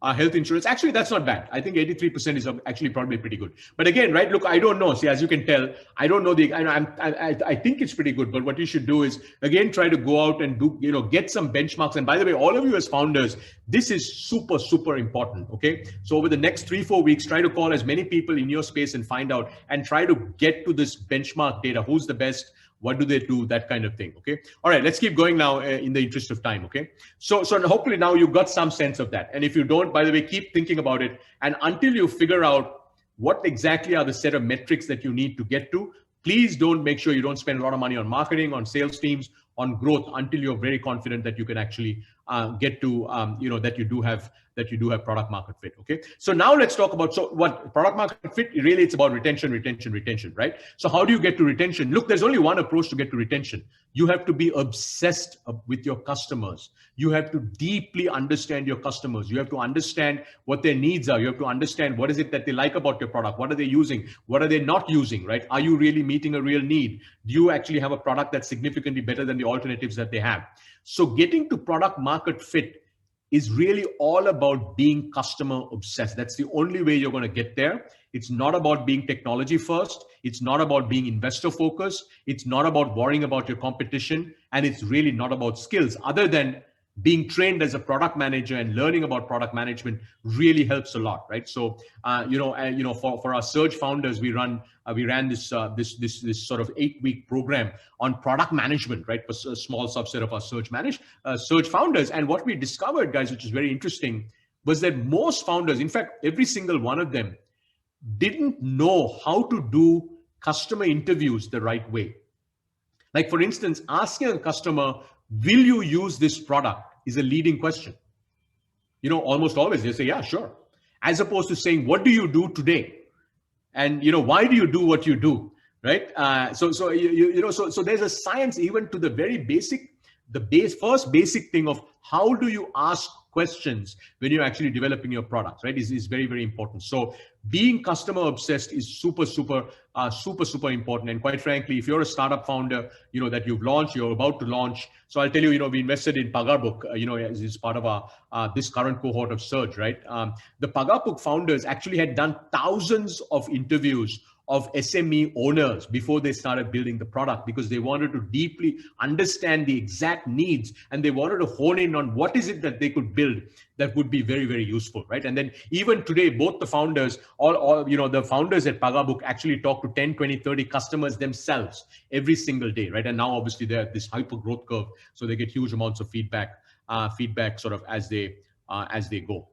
Health insurance. Actually, that's not bad. I think 83% is actually probably pretty good. But again, right? Look, I don't know. See, as you can tell, I don't know I think it's pretty good. But what you should do is again try to go out and do get some benchmarks. And by the way, all of you as founders, this is super, super important. Okay. So over the next 3-4 weeks, try to call as many people in your space and find out and try to get to this benchmark data. Who's the best? What do they do? That kind of thing. Okay. All right. Let's keep going now in the interest of time. Okay. So hopefully now you've got some sense of that. And if you don't, by the way, keep thinking about it. And until you figure out what exactly are the set of metrics that you need to get to, please make sure you don't spend a lot of money on marketing, on sales teams, on growth until you're very confident that you can actually get to, that you do have product market fit. Okay. So now let's talk about, so what product market fit, really it's about retention, right? So how do you get to retention? Look, there's only one approach to get to retention. You have to be obsessed with your customers. You have to deeply understand your customers. You have to understand what their needs are. You have to understand what is it that they like about your product. What are they using? What are they not using, right? Are you really meeting a real need? Do you actually have a product that's significantly better than the alternatives that they have? So getting to product market fit is really all about being customer obsessed. That's the only way you're going to get there. It's not about being technology first. It's not about being investor focused. It's not about worrying about your competition. And it's really not about skills other than being trained as a product manager and learning about product management really helps a lot, right? So, for our Surge founders, we ran this sort of 8-week program on product management, right? For a small subset of our Surge founders. And what we discovered, guys, which is very interesting, was that most founders, in fact, every single one of them, didn't know how to do customer interviews the right way. Like, for instance, asking a customer, will you use this product, is a leading question. Almost always they say, yeah, sure. As opposed to saying, what do you do today? And, why do you do what you do, right? So there's a science even to the very basic, first basic thing of how do you ask questions when you're actually developing your products, right? Is very, very important. So being customer obsessed is super, super important. And quite frankly, if you're a startup founder, that you've launched, you're about to launch. So I'll tell you, we invested in Pagabook, as part of our this current cohort of Surge, right? The Pagabook founders actually had done thousands of interviews of SME owners before they started building the product, because they wanted to deeply understand the exact needs and they wanted to hone in on what is it that they could build that would be very, very useful, right? And then even today, both the founders, the founders at Pagabook actually talk to 10, 20, 30 customers themselves every single day, right? And now obviously they're at this hyper growth curve, so they get huge amounts of feedback sort of as they go.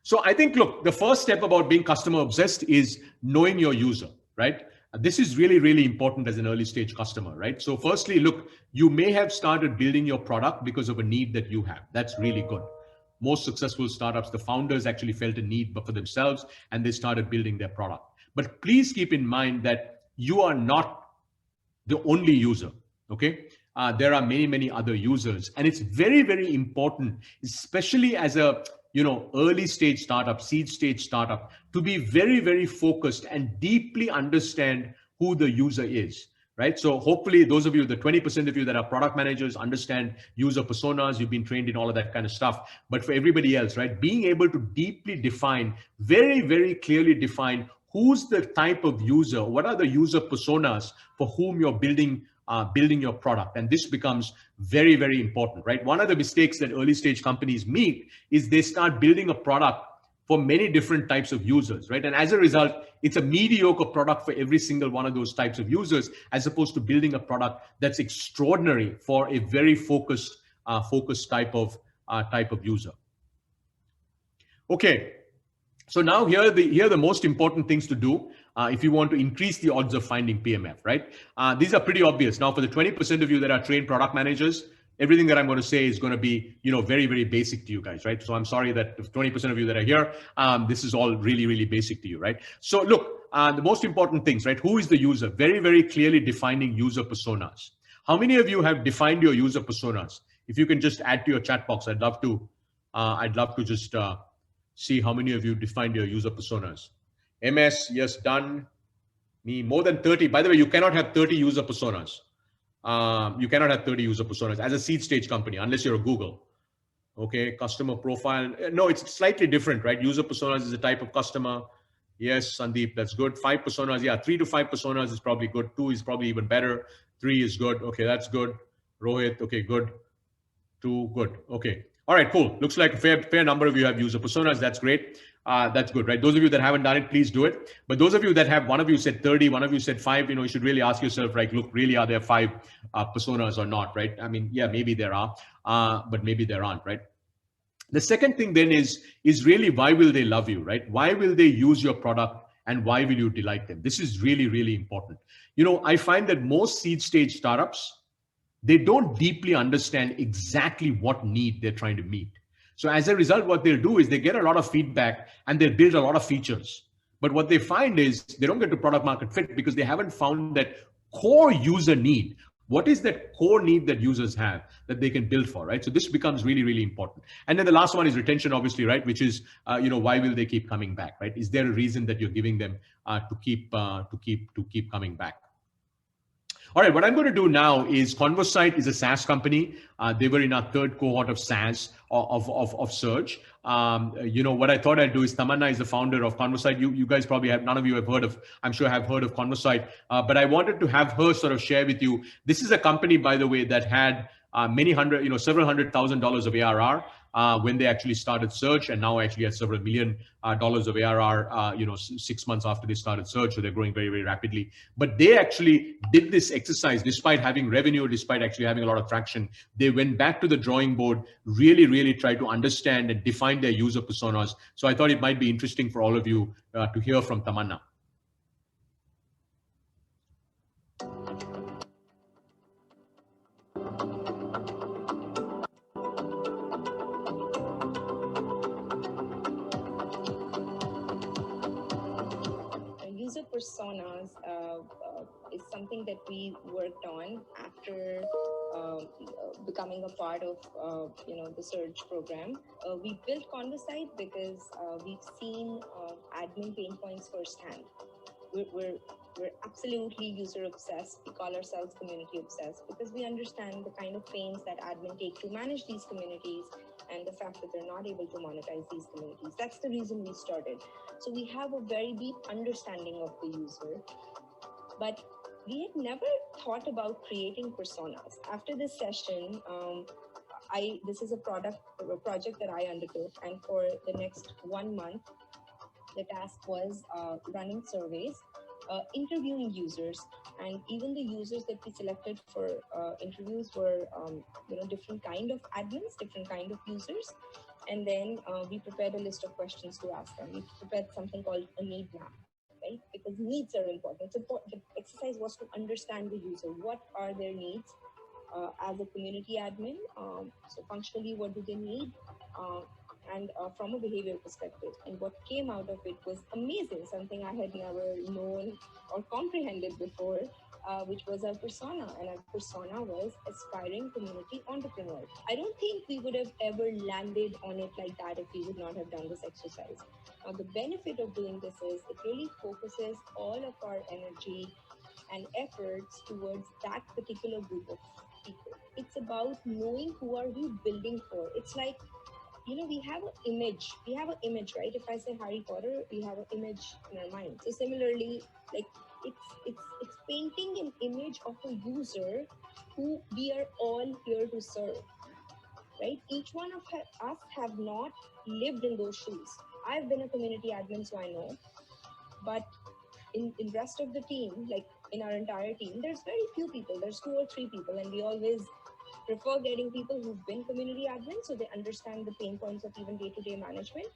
So I think, look, the first step about being customer obsessed is knowing your user, right? This is really, really important as an early stage customer, right? So firstly, look, you may have started building your product because of a need that you have. That's really good. Most successful startups, the founders actually felt a need for themselves and they started building their product. But please keep in mind that you are not the only user, okay? There are many, many other users. And it's very, very important, especially as a early stage startup, seed stage startup, to be very, very focused and deeply understand who the user is. right? So hopefully those of you, the 20% of you that are product managers, understand user personas, you've been trained in all of that kind of stuff. But for everybody else, right, being able to deeply define, very, very clearly define who's the type of user, what are the user personas for whom you're building your product. And this becomes very, very important, right? One of the mistakes that early stage companies make is they start building a product for many different types of users, right? And as a result, it's a mediocre product for every single one of those types of users, as opposed to building a product that's extraordinary for a very focused type of user. Okay, so now here are the most important things to do if you want to increase the odds of finding PMF, right? These are pretty obvious. Now, for the 20% of you that are trained product managers, everything that I'm going to say is going to be, very, very basic to you guys, right? So I'm sorry that if 20% of you that are here, this is all really, really basic to you, right? So look, the most important things, right? Who is the user? Very, very clearly defining user personas. How many of you have defined your user personas? If you can just add to your chat box, I'd love to just see how many of you defined your user personas. MS, yes, done. Me, more than 30. By the way, you cannot have 30 user personas. You cannot have 30 user personas as a seed stage company, unless you're a Google. Okay, customer profile. No, it's slightly different, right? User personas is a type of customer. Yes, Sandeep, that's good. 5 personas, yeah, 3 to 5 personas is probably good. 2 is probably even better. 3 is good. Okay, that's good. Rohit, okay, good. 2, good. Okay. All right, cool. Looks like a fair number of you have user personas. That's great. That's good, right? Those of you that haven't done it, please do it. But those of you that have, one of you said 30, one of you said 5, you should really ask yourself, right? Look, really, are there 5 personas or not, right? I mean, yeah, maybe there are, but maybe there aren't, right? The second thing then is really, why will they love you, right? Why will they use your product, and why will you delight them? This is really, really important. I find that most seed stage startups, they don't deeply understand exactly what need they're trying to meet. So as a result, what they'll do is they get a lot of feedback and they'll build a lot of features. But what they find is they don't get to product market fit because they haven't found that core user need. What is that core need that users have that they can build for, right? So this becomes really, really important. And then the last one is retention, obviously, right? Which is, why will they keep coming back, right? Is there a reason that you're giving them to keep coming back? All right, what I'm going to do now is Conversate is a SaaS company. They were in our third cohort of SaaS of Surge. What I thought I'd do is Tamanna is the founder of Conversate. You guys probably have, none of you have heard of, I'm sure have heard of Conversate, but I wanted to have her sort of share with you. This is a company, by the way, that had several $100,000 of ARR when they actually started Surge, and now actually has several million dollars of ARR, 6 months after they started Surge. So they're growing very, very rapidly. But they actually did this exercise despite having revenue, despite actually having a lot of traction. They went back to the drawing board, really, really tried to understand and define their user personas. So I thought it might be interesting for all of you to hear from Tamanna. User personas is something that we worked on after becoming a part of the Surge program. We built Conversate because we've seen admin pain points firsthand. We're absolutely user obsessed. We call ourselves community obsessed because we understand the kind of pains that admin take to manage these communities and the fact that they're not able to monetize these communities. That's the reason we started. So we have a very deep understanding of the user, but we had never thought about creating personas. After this session, this is a project that I undertook, and for the next 1 month, the task was running surveys, interviewing users, and even the users that we selected for interviews were different kind of admins, different kind of users. And then we prepared a list of questions to ask them. We prepared something called a need map, right? Because needs are important. The exercise was to understand the user. What are their needs as a community admin? So functionally, what do they need? And from a behavior perspective. And what came out of it was amazing, something I had never known or comprehended before, which was our persona. And our persona was aspiring community entrepreneur. I don't think we would have ever landed on it like that if we would not have done this exercise. Now, the benefit of doing this is it really focuses all of our energy and efforts towards that particular group of people. It's about knowing who are we building for. It's like, we have an image, right? If I say Harry Potter, we have an image in our mind. So similarly, like, it's painting an image of a user who we are all here to serve, right? Each one of us have not lived in those shoes. I've been a community admin, so I know. But in rest of the team, like in our entire team, there's very few people. There's 2 or 3 people, and we always prefer getting people who've been community admins so they understand the pain points of even day-to-day management.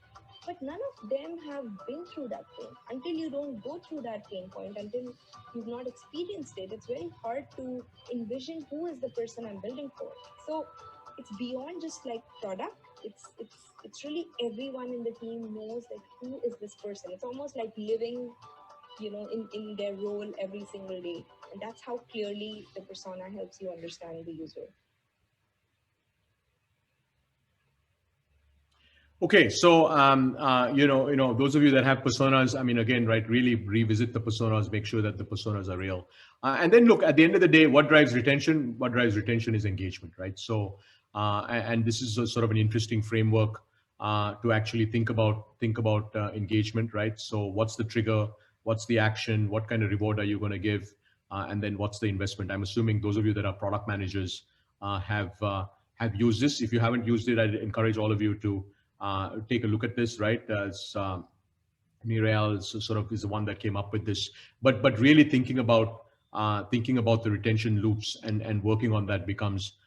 But none of them have been through that pain. Until you don't go through that pain point, until you've not experienced it, it's very hard to envision who is the person I'm building for. So it's beyond just like product. It's really everyone in the team knows like who is this person. It's almost like living, in their role every single day. And that's how clearly the persona helps you understand the user. Okay, so those of you that have personas, I mean, again, right, really revisit the personas, make sure that the personas are real, and then look at the end of the day, what drives retention? What drives retention is engagement, right? So, and this is a sort of an interesting framework to actually think about engagement, right? So, what's the trigger? What's the action? What kind of reward are you going to give? And then what's the investment? I'm assuming those of you that are product managers have used this. If you haven't used it, I'd encourage all of you to take a look at this, right? As Mireille is the one that came up with this, but really thinking about the retention loops and working on that becomes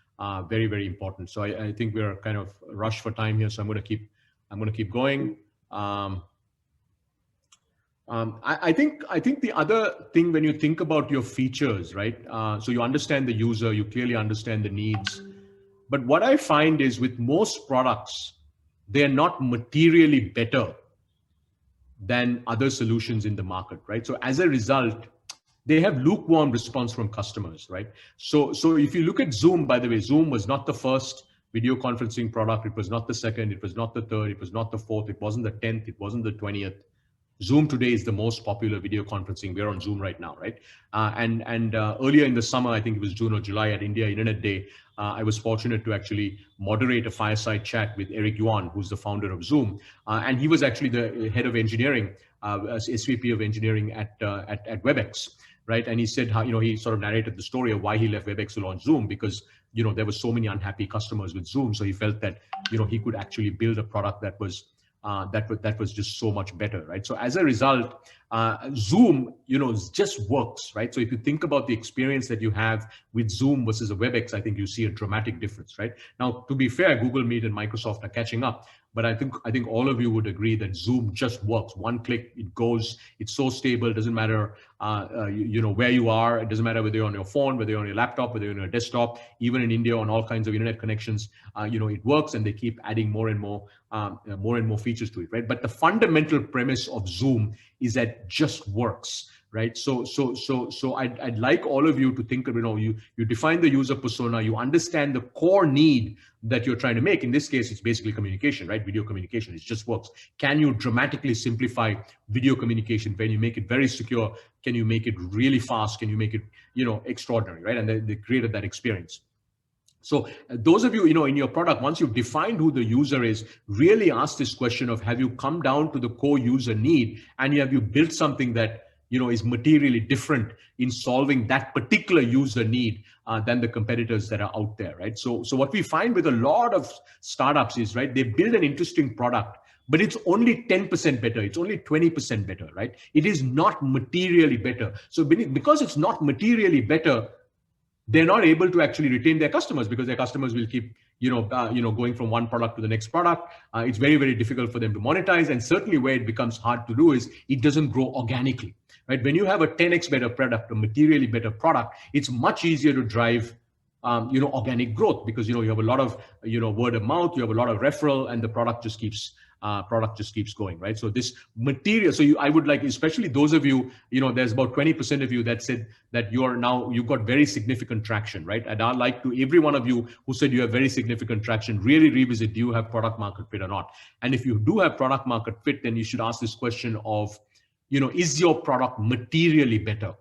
very, very important. So I think we're kind of rushed for time here, so I'm going to keep going. I think the other thing, when you think about your features, right? So you understand the user, you clearly understand the needs, but what I find is with most products, they're not materially better than other solutions in the market, right? So as a result, they have lukewarm response from customers, right? So if you look at Zoom, by the way, Zoom was not the first video conferencing product. It was not the second. It was not the third. It was not the fourth. It wasn't the 10th. It wasn't the 20th. Zoom today is the most popular video conferencing. We're on Zoom right now, right? And earlier in the summer, I think it was June or July at India Internet Day, I was fortunate to actually moderate a fireside chat with Eric Yuan, who's the founder of Zoom. And he was actually the head of engineering, as SVP of engineering at WebEx, right? And he said how, he sort of narrated the story of why he left WebEx to launch Zoom, because, there were so many unhappy customers with Zoom. So he felt that, he could actually build a product that was just so much better, right? So as a result, Zoom, just works, right? So if you think about the experience that you have with Zoom versus a WebEx, I think you see a dramatic difference, right? Now, to be fair, Google Meet and Microsoft are catching up, but I think all of you would agree that Zoom just works. One click, it goes. It's so stable. It doesn't matter, where you are. It doesn't matter whether you're on your phone, whether you're on your laptop, whether you're on your desktop. Even in India, on all kinds of internet connections, it works, and they keep adding more and more features to it, right? But the fundamental premise of Zoom is that it just works, right? So I'd like all of you to think of, you define the user persona, you understand the core need that you're trying to make. In this case, it's basically communication, right? Video communication, it just works. Can you dramatically simplify video communication? When you make it very secure, can you make it really fast? Can you make it, extraordinary, right? And they created that experience. So those of you, in your product, once you've defined who the user is, really ask this question of, have you come down to the core user need, and have you built something that, is materially different in solving that particular user need than the competitors that are out there, right? So what we find with a lot of startups is, right, they build an interesting product, but it's only 10% better. It's only 20% better, right? It is not materially better. So because it's not materially better, they're not able to actually retain their customers, because their customers will keep, going from one product to the next product. It's very, very difficult for them to monetize. And certainly where it becomes hard to do is it doesn't grow organically, right? When you have a 10x better product, a materially better product, it's much easier to drive, organic growth, because, you have a lot of, word of mouth, you have a lot of referral, and the product just keeps going, right? So this material, I would like, especially those of you, there's about 20% of you that said that you've got very significant traction, right? And I'd like to, every one of you who said you have very significant traction, really revisit, do you have product market fit or not? And if you do have product market fit, then you should ask this question of, is your product materially better?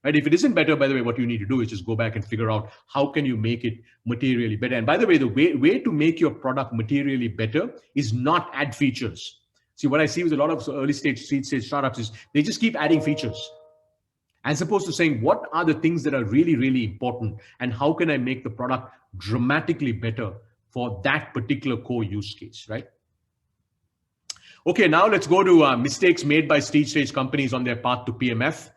right? If it isn't better, by the way, what you need to do is just go back and figure out how can you make it materially better. And by the way, the way to make your product materially better is not add features. See, what I see with a lot of early stage, seed stage startups is they just keep adding features, as opposed to saying, what are the things that are really, really important and how can I make the product dramatically better for that particular core use case, right? Okay, now let's go to mistakes made by seed stage companies on their path to PMF.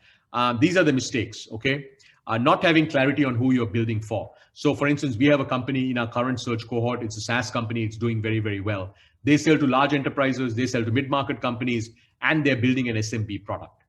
These are the mistakes, okay? Not having clarity on who you're building for. So for instance, we have a company in our current search cohort. It's a SaaS company. It's doing very, very well. They sell to large enterprises. They sell to mid-market companies, and they're building an SMB product.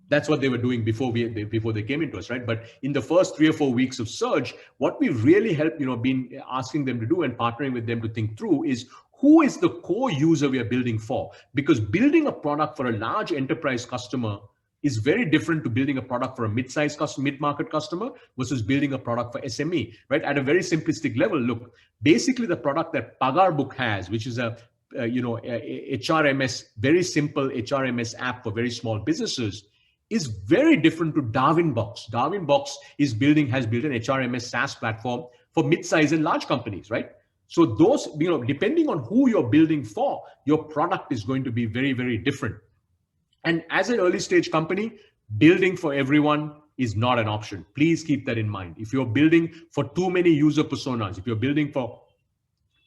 That's what they were doing before they came into us, right? But in the first 3 or 4 weeks of Surge, what we've really helped, been asking them to do and partnering with them to think through is who is the core user we are building for? Because building a product for a large enterprise customer is very different to building a product for a mid-sized customer, mid-market customer versus building a product for SME, right? At a very simplistic level, look, basically the product that PagarBook has, which is a HRMS, very simple HRMS app for very small businesses, is very different to Darwinbox. Darwinbox has built an HRMS SaaS platform for mid-size and large companies, right? So those, depending on who you're building for, your product is going to be very, very different. And as an early stage company, building for everyone is not an option. Please keep that in mind. If you're building for too many user personas, if you're building for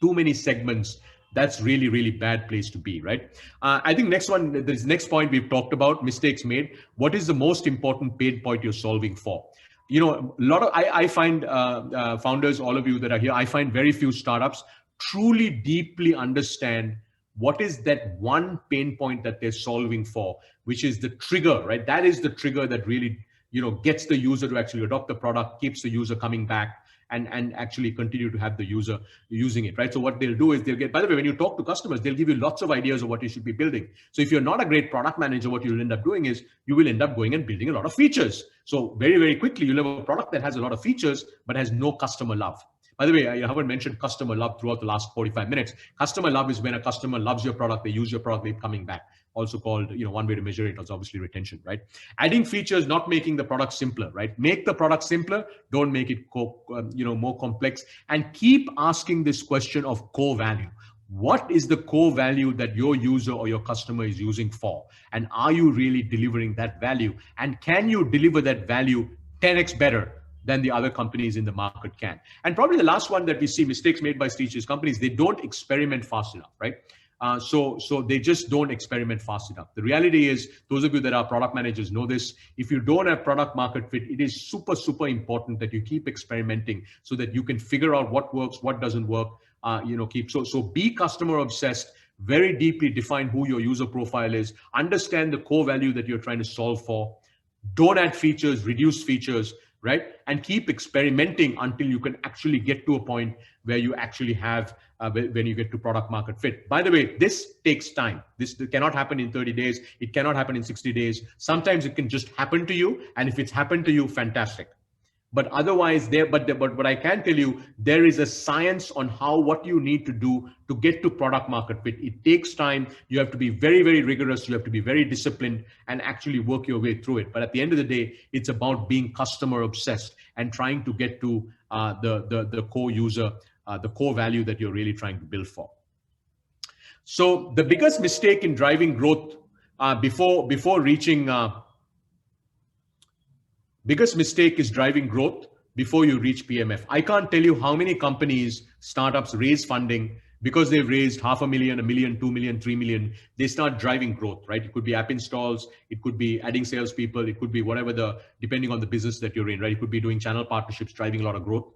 too many segments, that's really, really bad place to be, right? I think this next point we've talked about, mistakes made. What is the most important pain point you're solving for? I find founders, all of you that are here, I find very few startups truly deeply understand what is that one pain point that they're solving for, which is the trigger, right? That is the trigger that really, gets the user to actually adopt the product, keeps the user coming back, and actually continue to have the user using it, right? So what they'll do is by the way, when you talk to customers, they'll give you lots of ideas of what you should be building. So if you're not a great product manager, what you'll end up doing is you will end up going and building a lot of features. So very, very quickly, you'll have a product that has a lot of features, but has no customer love. By the way, I haven't mentioned customer love throughout the last 45 minutes. Customer love is when a customer loves your product, they use your product, they're coming back. Also called, one way to measure it is obviously retention, right? Adding features, not making the product simpler, right? Make the product simpler, don't make it more complex, and keep asking this question of core value. What is the core value that your user or your customer is using for? And are you really delivering that value? And can you deliver that value 10x better than the other companies in the market can? And probably the last one that we see mistakes made by stage companies, they don't experiment fast enough, right? So they just don't experiment fast enough. The reality is, those of you that are product managers know this, if you don't have product market fit, it is super, super important that you keep experimenting so that you can figure out what works, what doesn't work, So be customer obsessed, very deeply define who your user profile is, understand the core value that you're trying to solve for, don't add features, reduce features, right? And keep experimenting until you can actually get to a point where you actually have, when you get to product market fit. By the way, this takes time. This cannot happen in 30 days. It cannot happen in 60 days. Sometimes it can just happen to you. And if it's happened to you, fantastic. But otherwise, but I can tell you, there is a science on what you need to do to get to product market fit. It takes time. You have to be very, very rigorous. You have to be very disciplined and actually work your way through it. But at the end of the day, it's about being customer obsessed and trying to get to the core user, the core value that you're really trying to build for. So the biggest mistake in driving growth before reaching biggest mistake is driving growth before you reach PMF. I can't tell you how many companies, startups raise funding because they've raised $500,000, $1 million, $2 million, $3 million. They start driving growth, right? It could be app installs. It could be adding salespeople. It could be whatever depending on the business that you're in, right? It could be doing channel partnerships, driving a lot of growth.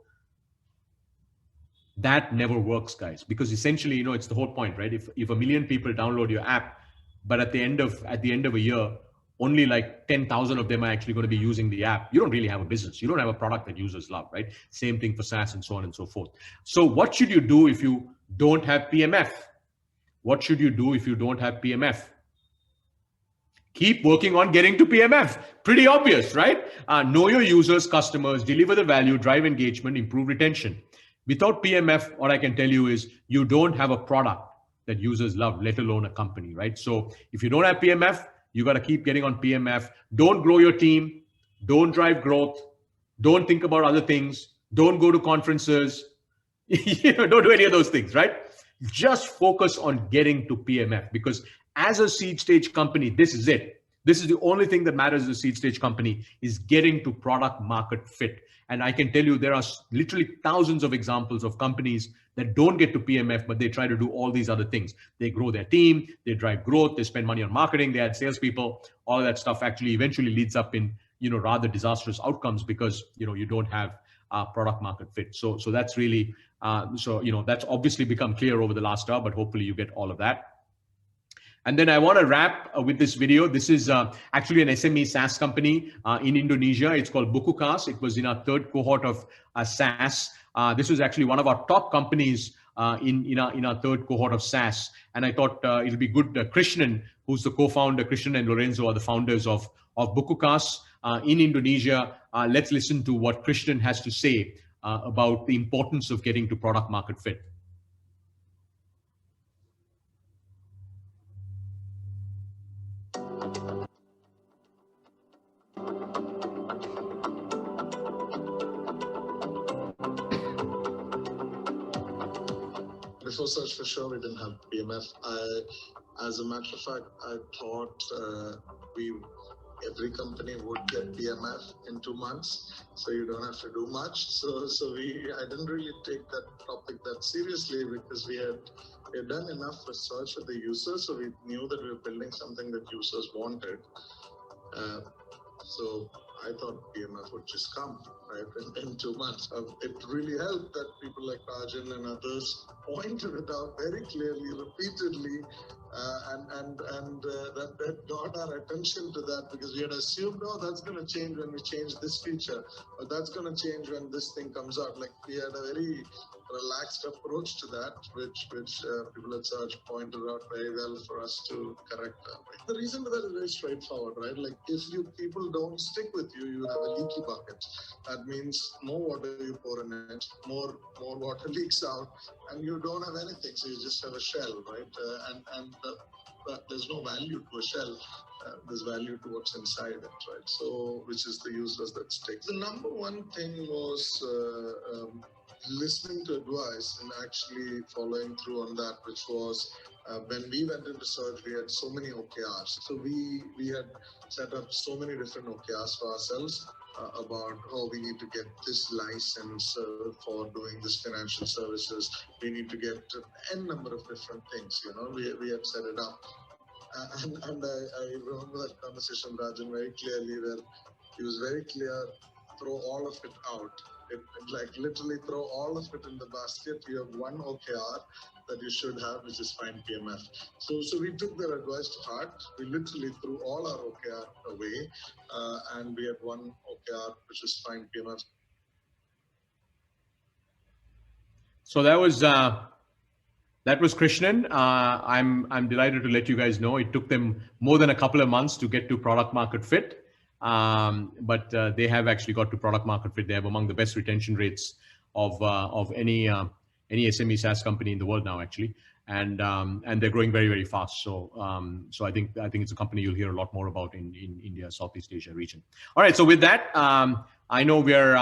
That never works, guys, because essentially, it's the whole point, right? If 1 million people download your app, but at the end of a year, only like 10,000 of them are actually going to be using the app, you don't really have a business. You don't have a product that users love, right? Same thing for SaaS and so on and so forth. So what should you do if you don't have PMF? What should you do if you don't have PMF? Keep working on getting to PMF. Pretty obvious, right? Know your users, customers, deliver the value, drive engagement, improve retention. Without PMF, what I can tell you is you don't have a product that users love, let alone a company, right? So if you don't have PMF, you got to keep getting on PMF. Don't grow your team. don't drive growth, don't think about other things, don't go to conferences, don't do any of those things, right? Just focus on getting to PMF, because as a seed stage company, this is it. This is the only thing that matters as a seed stage company, is getting to product market fit. And I can tell you there are literally thousands of examples of companies that don't get to PMF, but they try to do all these other things. They grow their team, they drive growth, they spend money on marketing, they add salespeople. All of that stuff actually eventually leads up in, rather disastrous outcomes, because, you don't have product market fit. So that's really, that's obviously become clear over the last hour, but hopefully you get all of that. And then I want to wrap with this video. This is actually an SME SaaS company in Indonesia. It's called BukuKas. It was in our third cohort of SaaS. This was actually one of our top companies in our third cohort of SaaS. And I thought it'll be good. Krishnan, who's the co-founder, Krishnan and Lorenzo are the founders of BukuKas in Indonesia. Let's listen to what Krishnan has to say about the importance of getting to product market fit. Before Search for Sure, we didn't have PMF. As a matter of fact, I thought every company would get PMF in 2 months, so you don't have to do much. I didn't really take that topic that seriously, because we had done enough research with the users, so we knew that we were building something that users wanted. So I thought PMF would just come, right, in 2 months. It really helped that people like Rajan and others pointed it out very clearly, repeatedly, and that got our attention to that, because we had assumed, oh, that's going to change when we change this feature, or that's going to change when this thing comes out. Like, we had a very relaxed approach to that, which people at Search pointed out very well for us to correct that. The reason for that is very straightforward, right? Like, if people don't stick with you, you have a leaky bucket. That means more water you pour in it, more water leaks out, and you don't have anything. So you just have a shell, right? There's no value to a shell. There's value to what's inside it, right? So, which is the users that stick. The number one thing was listening to advice and actually following through on that, which was when we went into Search, we had so many OKRs. So we had set up so many different OKRs for ourselves about, oh, we need to get this license for doing this financial services. We need to get n number of different things, we had set it up. And I remember that conversation with Rajan very clearly, where he was very clear, throw all of it out. Like, literally throw all of it in the basket. You have one OKR that you should have, which is find PMF. So we took their advice to heart. We literally threw all our OKR away, and we had one OKR, which is find PMF. So that was Krishnan. I'm delighted to let you guys know it took them more than a couple of months to get to product market fit. But they have actually got to product market fit. They have among the best retention rates of any SME SaaS company in the world now, actually, and they're growing very, very fast. So I think it's a company you'll hear a lot more about in India, Southeast Asia region. All right. So with that, I know we are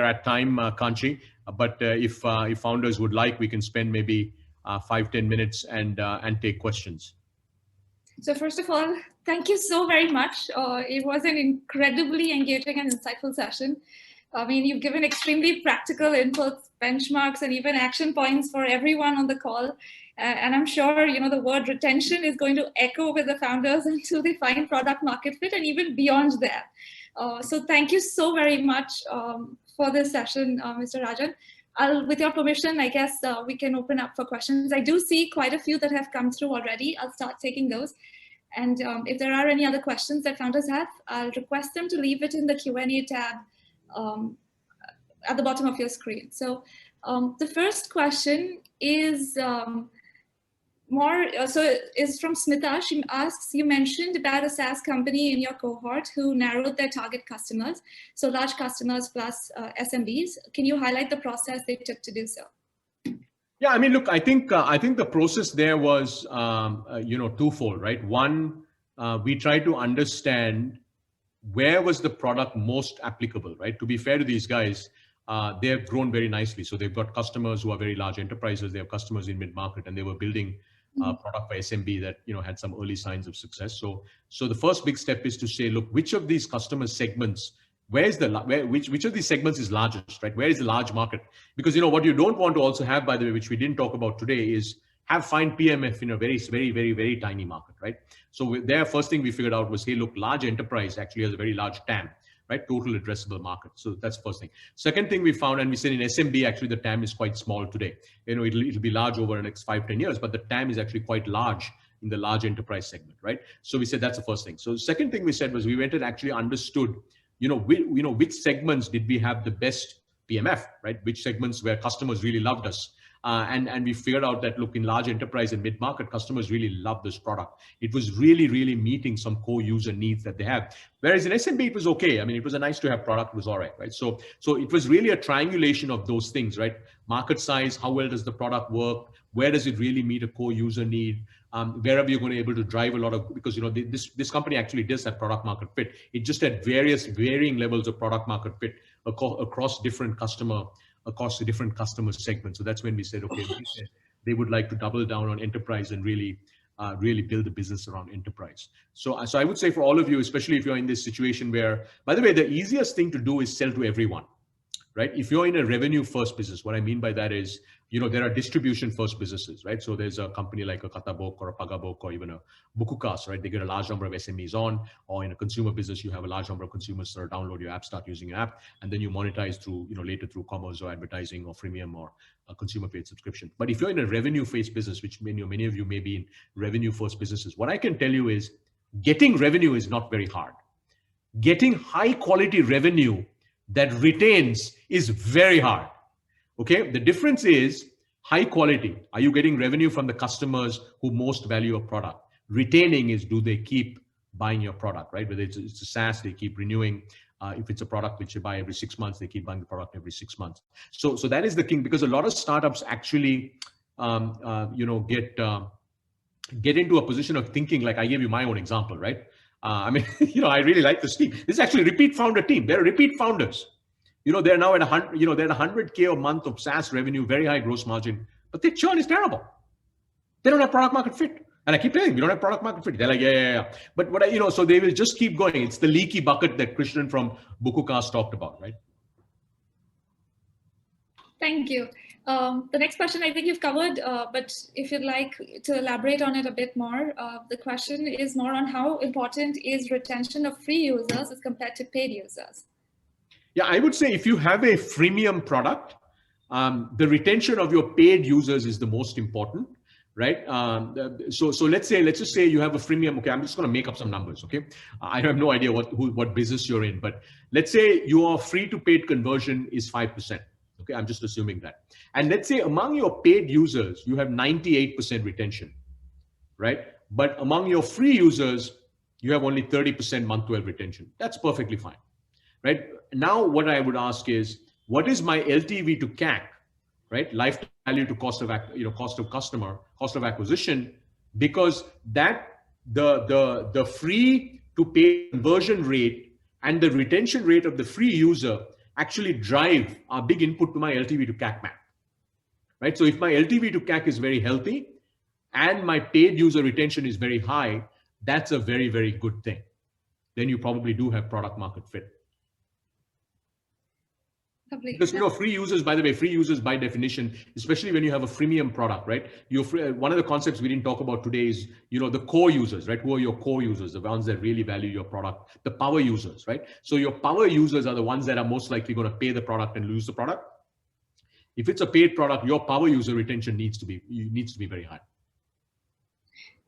at time, Kanchi. But if founders would like, we can spend maybe 5-10 minutes and take questions. So first of all, thank you so very much. It was an incredibly engaging and insightful session. I mean, you've given extremely practical inputs, benchmarks, and even action points for everyone on the call. And I'm sure, the word retention is going to echo with the founders until they find product market fit and even beyond that. So thank you so very much for this session, Mr. Rajan. With your permission, I guess we can open up for questions. I do see quite a few that have come through already. I'll start taking those. And if there are any other questions that founders have, I'll request them to leave it in the Q&A tab at the bottom of your screen. So the first question is is from Smita. She asks, you mentioned about a SaaS company in your cohort who narrowed their target customers, so large customers plus SMBs. Can you highlight the process they took to do so? Yeah, I mean, look, I think the process there was twofold, right? One, we tried to understand where was the product most applicable, right? To be fair to these guys, they have grown very nicely. So they've got customers who are very large enterprises. They have customers in mid-market, and they were building product by SMB that had some early signs of success. So the first big step is to say, look, which of these customer segments, which of these segments is largest, right? Where is the large market? Because what you don't want to also have, by the way, which we didn't talk about today, is find PMF in a very, very, very, very tiny market, right? So there, first thing we figured out was, hey, look, large enterprise actually has a very large TAM, right? Total addressable market. So that's first thing. Second thing we found, and we said in SMB, actually the TAM is quite small today. It'll be large over the next 5-10 years, but the TAM is actually quite large in the large enterprise segment, right? So we said that's the first thing. So the second thing we said was we went and actually understood, which segments did we have the best PMF, right? Which segments where customers really loved us. And we figured out that, look, in large enterprise and mid-market, customers really love this product. It was really, really meeting some core user needs that they have. Whereas in SMB, it was okay. I mean, it was a nice to have product, it was all right? So it was really a triangulation of those things, right? Market size, how well does the product work? Where does it really meet a core user need? Where are we going to be able to drive a lot of, because this company actually does have product market fit. It just had varying levels of product market fit across different customer segments. So that's when we said, okay, they would like to double down on enterprise and really build a business around enterprise. So I would say for all of you, especially if you're in this situation where, by the way, the easiest thing to do is sell to everyone, right? If you're in a revenue first business, what I mean by that is, there are distribution first businesses, right? So there's a company like a Katabok or a Pagabok or even a BukuKas, right? They get a large number of SMEs on, or in a consumer business, you have a large number of consumers that download your app, start using your app, and then you monetize through, later through commerce or advertising or freemium or a consumer paid subscription. But if you're in a revenue based business, which many of you may be in revenue first businesses, what I can tell you is getting revenue is not very hard. Getting high quality revenue that retains is very hard. Okay, the difference is high quality. Are you getting revenue from the customers who most value a product? Retaining is, do they keep buying your product, right? Whether it's a SaaS, they keep renewing. If it's a product which you buy every 6 months, they keep buying the product every 6 months. So that is the king, because a lot of startups actually, get into a position of thinking, like I gave you my own example, right? I really like this team. This is actually a repeat founder team. They're repeat founders. They're now at 100, they're at 100K a month of SaaS revenue, very high gross margin, but their churn is terrible. They don't have product market fit. And I keep telling them, we don't have product market fit. They're like, yeah. But so they will just keep going. It's the leaky bucket that Krishnan from BukuKas talked about, right? Thank you. The next question I think you've covered, but if you'd like to elaborate on it a bit more, the question is more on how important is retention of free users as compared to paid users? Yeah, I would say if you have a freemium product, the retention of your paid users is the most important, right? So let's just say you have a freemium. Okay, I'm just going to make up some numbers. Okay, I have no idea what business you're in, but let's say your free to paid conversion is 5%. Okay, I'm just assuming that. And let's say among your paid users, you have 98% retention, right? But among your free users, you have only 30% month 12 retention. That's perfectly fine, right? Now, what I would ask is, what is my LTV to CAC, right? Lifetime value to cost of acquisition, because that the free to pay conversion rate and the retention rate of the free user actually drive a big input to my LTV to CAC map, right? So if my LTV to CAC is very healthy and my paid user retention is very high, that's a very, very good thing. Then you probably do have product market fit. Because free users, by the way, free users by definition, especially when you have a freemium product, right? One of the concepts we didn't talk about today is, the core users, right? Who are your core users, the ones that really value your product, the power users, right? So your power users are the ones that are most likely going to pay the product and lose the product. If it's a paid product, your power user retention needs to be very high.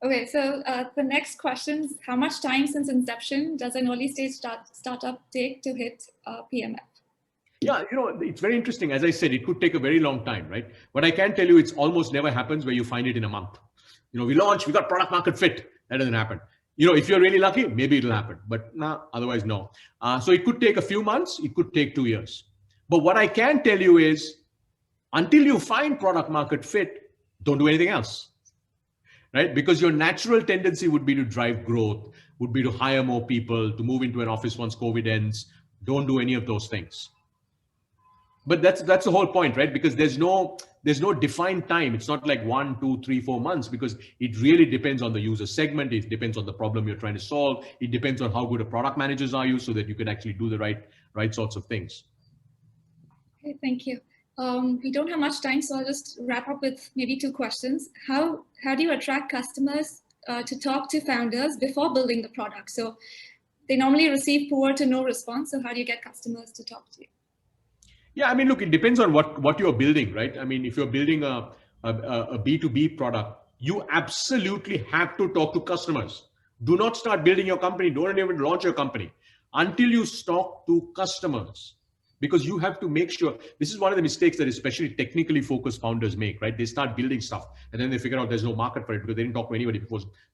Okay, so the next question is, how much time since inception does an early stage startup take to hit PMF? Yeah, it's very interesting. As I said, it could take a very long time, right? But I can tell you, it's almost never happens where you find it in a month. We launch, we got product market fit. That doesn't happen. If you're really lucky, maybe it'll happen, but otherwise no. So it could take a few months. It could take 2 years. But what I can tell you is, until you find product market fit, don't do anything else, right? Because your natural tendency would be to drive growth, would be to hire more people, to move into an office once COVID ends. Don't do any of those things. But that's the whole point, right? Because there's no defined time. It's not like 1, 2, 3, 4 months, because it really depends on the user segment. It depends on the problem you're trying to solve. It depends on how good a product managers are you, so that you can actually do the right sorts of things. Okay, thank you. We don't have much time, so I'll just wrap up with maybe 2 questions. How do you attract customers to talk to founders before building the product? So they normally receive poor to no response. So how do you get customers to talk to you? Yeah, I mean, look, it depends on what you're building, right? I mean, if you're building a B2B product, you absolutely have to talk to customers. Do not start building your company. Don't even launch your company until you talk to customers, because you have to make sure. This is one of the mistakes that especially technically focused founders make, right? They start building stuff and then they figure out there's no market for it because they didn't talk to anybody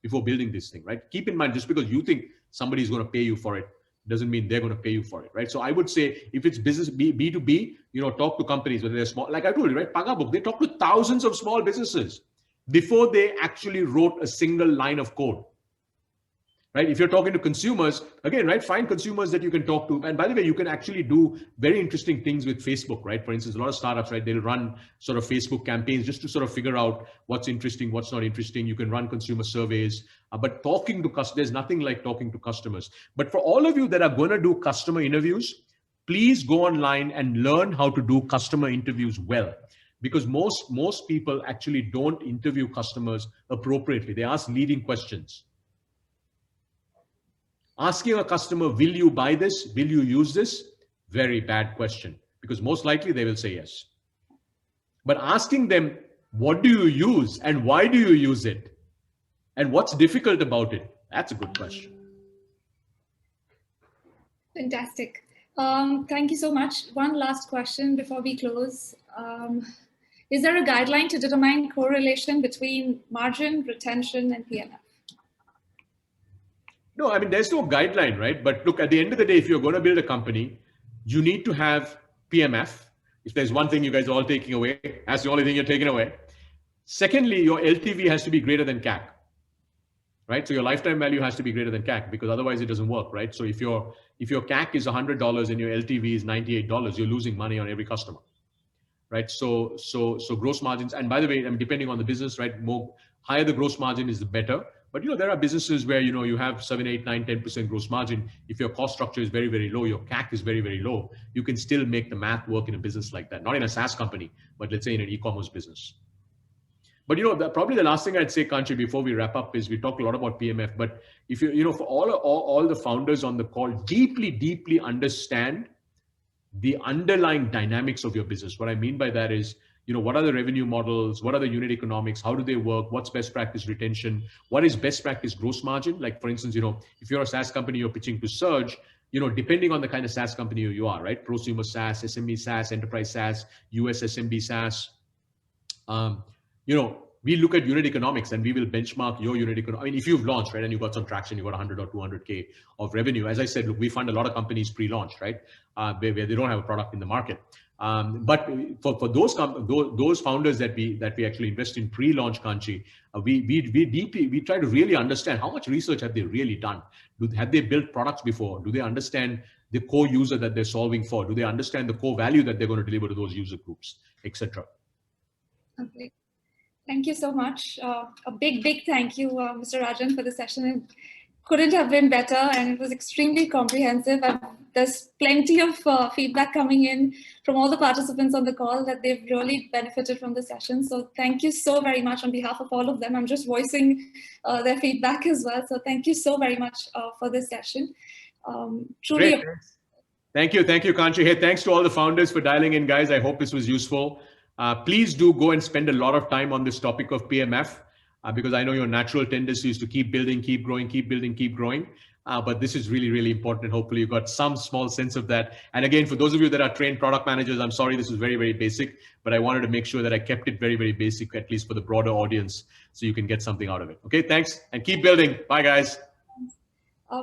before building this thing, right? Keep in mind, just because you think somebody's going to pay you for it doesn't mean they're going to pay you for it, right? So I would say, if it's business B2B, talk to companies, whether they're small, like I told you, right? Pagabook, they talk to thousands of small businesses before they actually wrote a single line of code, right? If you're talking to consumers, again, right, find consumers that you can talk to. And by the way, you can actually do very interesting things with Facebook, right? For instance, a lot of startups, right, they'll run sort of Facebook campaigns just to sort of figure out what's interesting, what's not interesting. You can run consumer surveys, but talking to customers, there's nothing like talking to customers. But for all of you that are going to do customer interviews, please go online and learn how to do customer interviews well. Because most people actually don't interview customers appropriately. They ask leading questions. Asking a customer, will you buy this? Will you use this? Very bad question, because most likely they will say yes. But asking them, what do you use and why do you use it? And what's difficult about it? That's a good question. Fantastic. Thank you so much. One last question before we close. Is there a guideline to determine correlation between margin, retention, and PMF? No, I mean, there's no guideline, right? But look, at the end of the day, if you're going to build a company, you need to have PMF. If there's one thing you guys are all taking away, that's the only thing you're taking away. Secondly, your LTV has to be greater than CAC, right? So your lifetime value has to be greater than CAC, because otherwise it doesn't work, right? So if your CAC is $100 and your LTV is $98, you're losing money on every customer, right? So gross margins, and by the way, I mean, depending on the business, right, higher the gross margin is the better. But there are businesses where you have 7, 8, 9, 10% gross margin. If your cost structure is very, very low, your CAC is very, very low, you can still make the math work in a business like that. Not in a SaaS company, but let's say in an e-commerce business. But probably the last thing I'd say, Kanchi, before we wrap up, is we talked a lot about PMF. But if for all the founders on the call, deeply understand the underlying dynamics of your business. What I mean by that is, what are the revenue models? What are the unit economics? How do they work? What's best practice retention? What is best practice gross margin? Like, for instance, if you're a SaaS company, you're pitching to Surge, depending on the kind of SaaS company you are, right? Prosumer SaaS, SMB SaaS, Enterprise SaaS, US SMB SaaS. We look at unit economics and we will benchmark your unit economics. I mean, if you've launched, right, and you've got some traction, you've got 100 or 200K of revenue. As I said, look, we fund a lot of companies pre-launch, right? Where they don't have a product in the market. But for those founders that we actually invest in pre-launch, Kanchi, we try to really understand how much research have they really done. Have they built products before? Do they understand the core user that they're solving for? Do they understand the core value that they're going to deliver to those user groups, etc.? Okay. Thank you so much. A big thank you, Mr. Rajan, for the session. It couldn't have been better, and it was extremely comprehensive. And there's plenty of feedback coming in from all the participants on the call that they've really benefited from the session. So thank you so very much on behalf of all of them. I'm just voicing their feedback as well. So thank you so very much for this session. Truly. Great. Thank you, Kanchi. Hey, thanks to all the founders for dialing in, guys. I hope this was useful. Please do go and spend a lot of time on this topic of PMF, because I know your natural tendency is to keep building, keep growing, keep building, keep growing. But this is really, really important. Hopefully you got some small sense of that. And again, for those of you that are trained product managers, I'm sorry, this is very, very basic, but I wanted to make sure that I kept it very, very basic, at least for the broader audience, so you can get something out of it. Okay, thanks, and keep building. Bye, guys.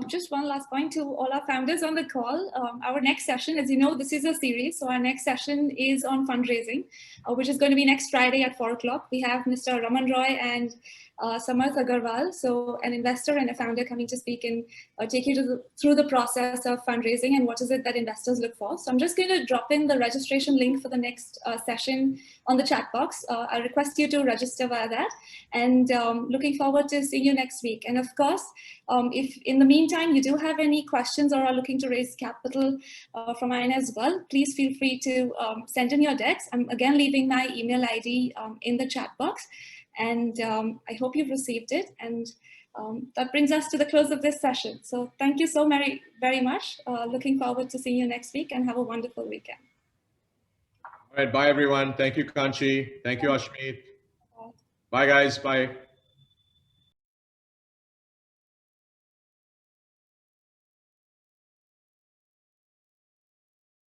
Just one last point to all our founders on the call. Our next session, as you know, this is a series. So our next session is on fundraising, which is going to be next Friday at 4 o'clock. We have Mr. Raman Roy and Samarth Agarwal, so an investor and a founder coming to speak and take you through the process of fundraising and what is it that investors look for. So I'm just going to drop in the registration link for the next session on the chat box. I request you to register via that, and looking forward to seeing you next week. And of course, if in the meantime you do have any questions or are looking to raise capital from mine as well, please feel free to send in your decks. I'm again leaving my email ID in the chat box, and I hope you've received it. And that brings us to the close of this session. So thank you so very, very much. Looking forward to seeing you next week, and have a wonderful weekend. All right, bye everyone. Thank you, Kanchi. Thank you, Ashmeet. Bye guys, bye.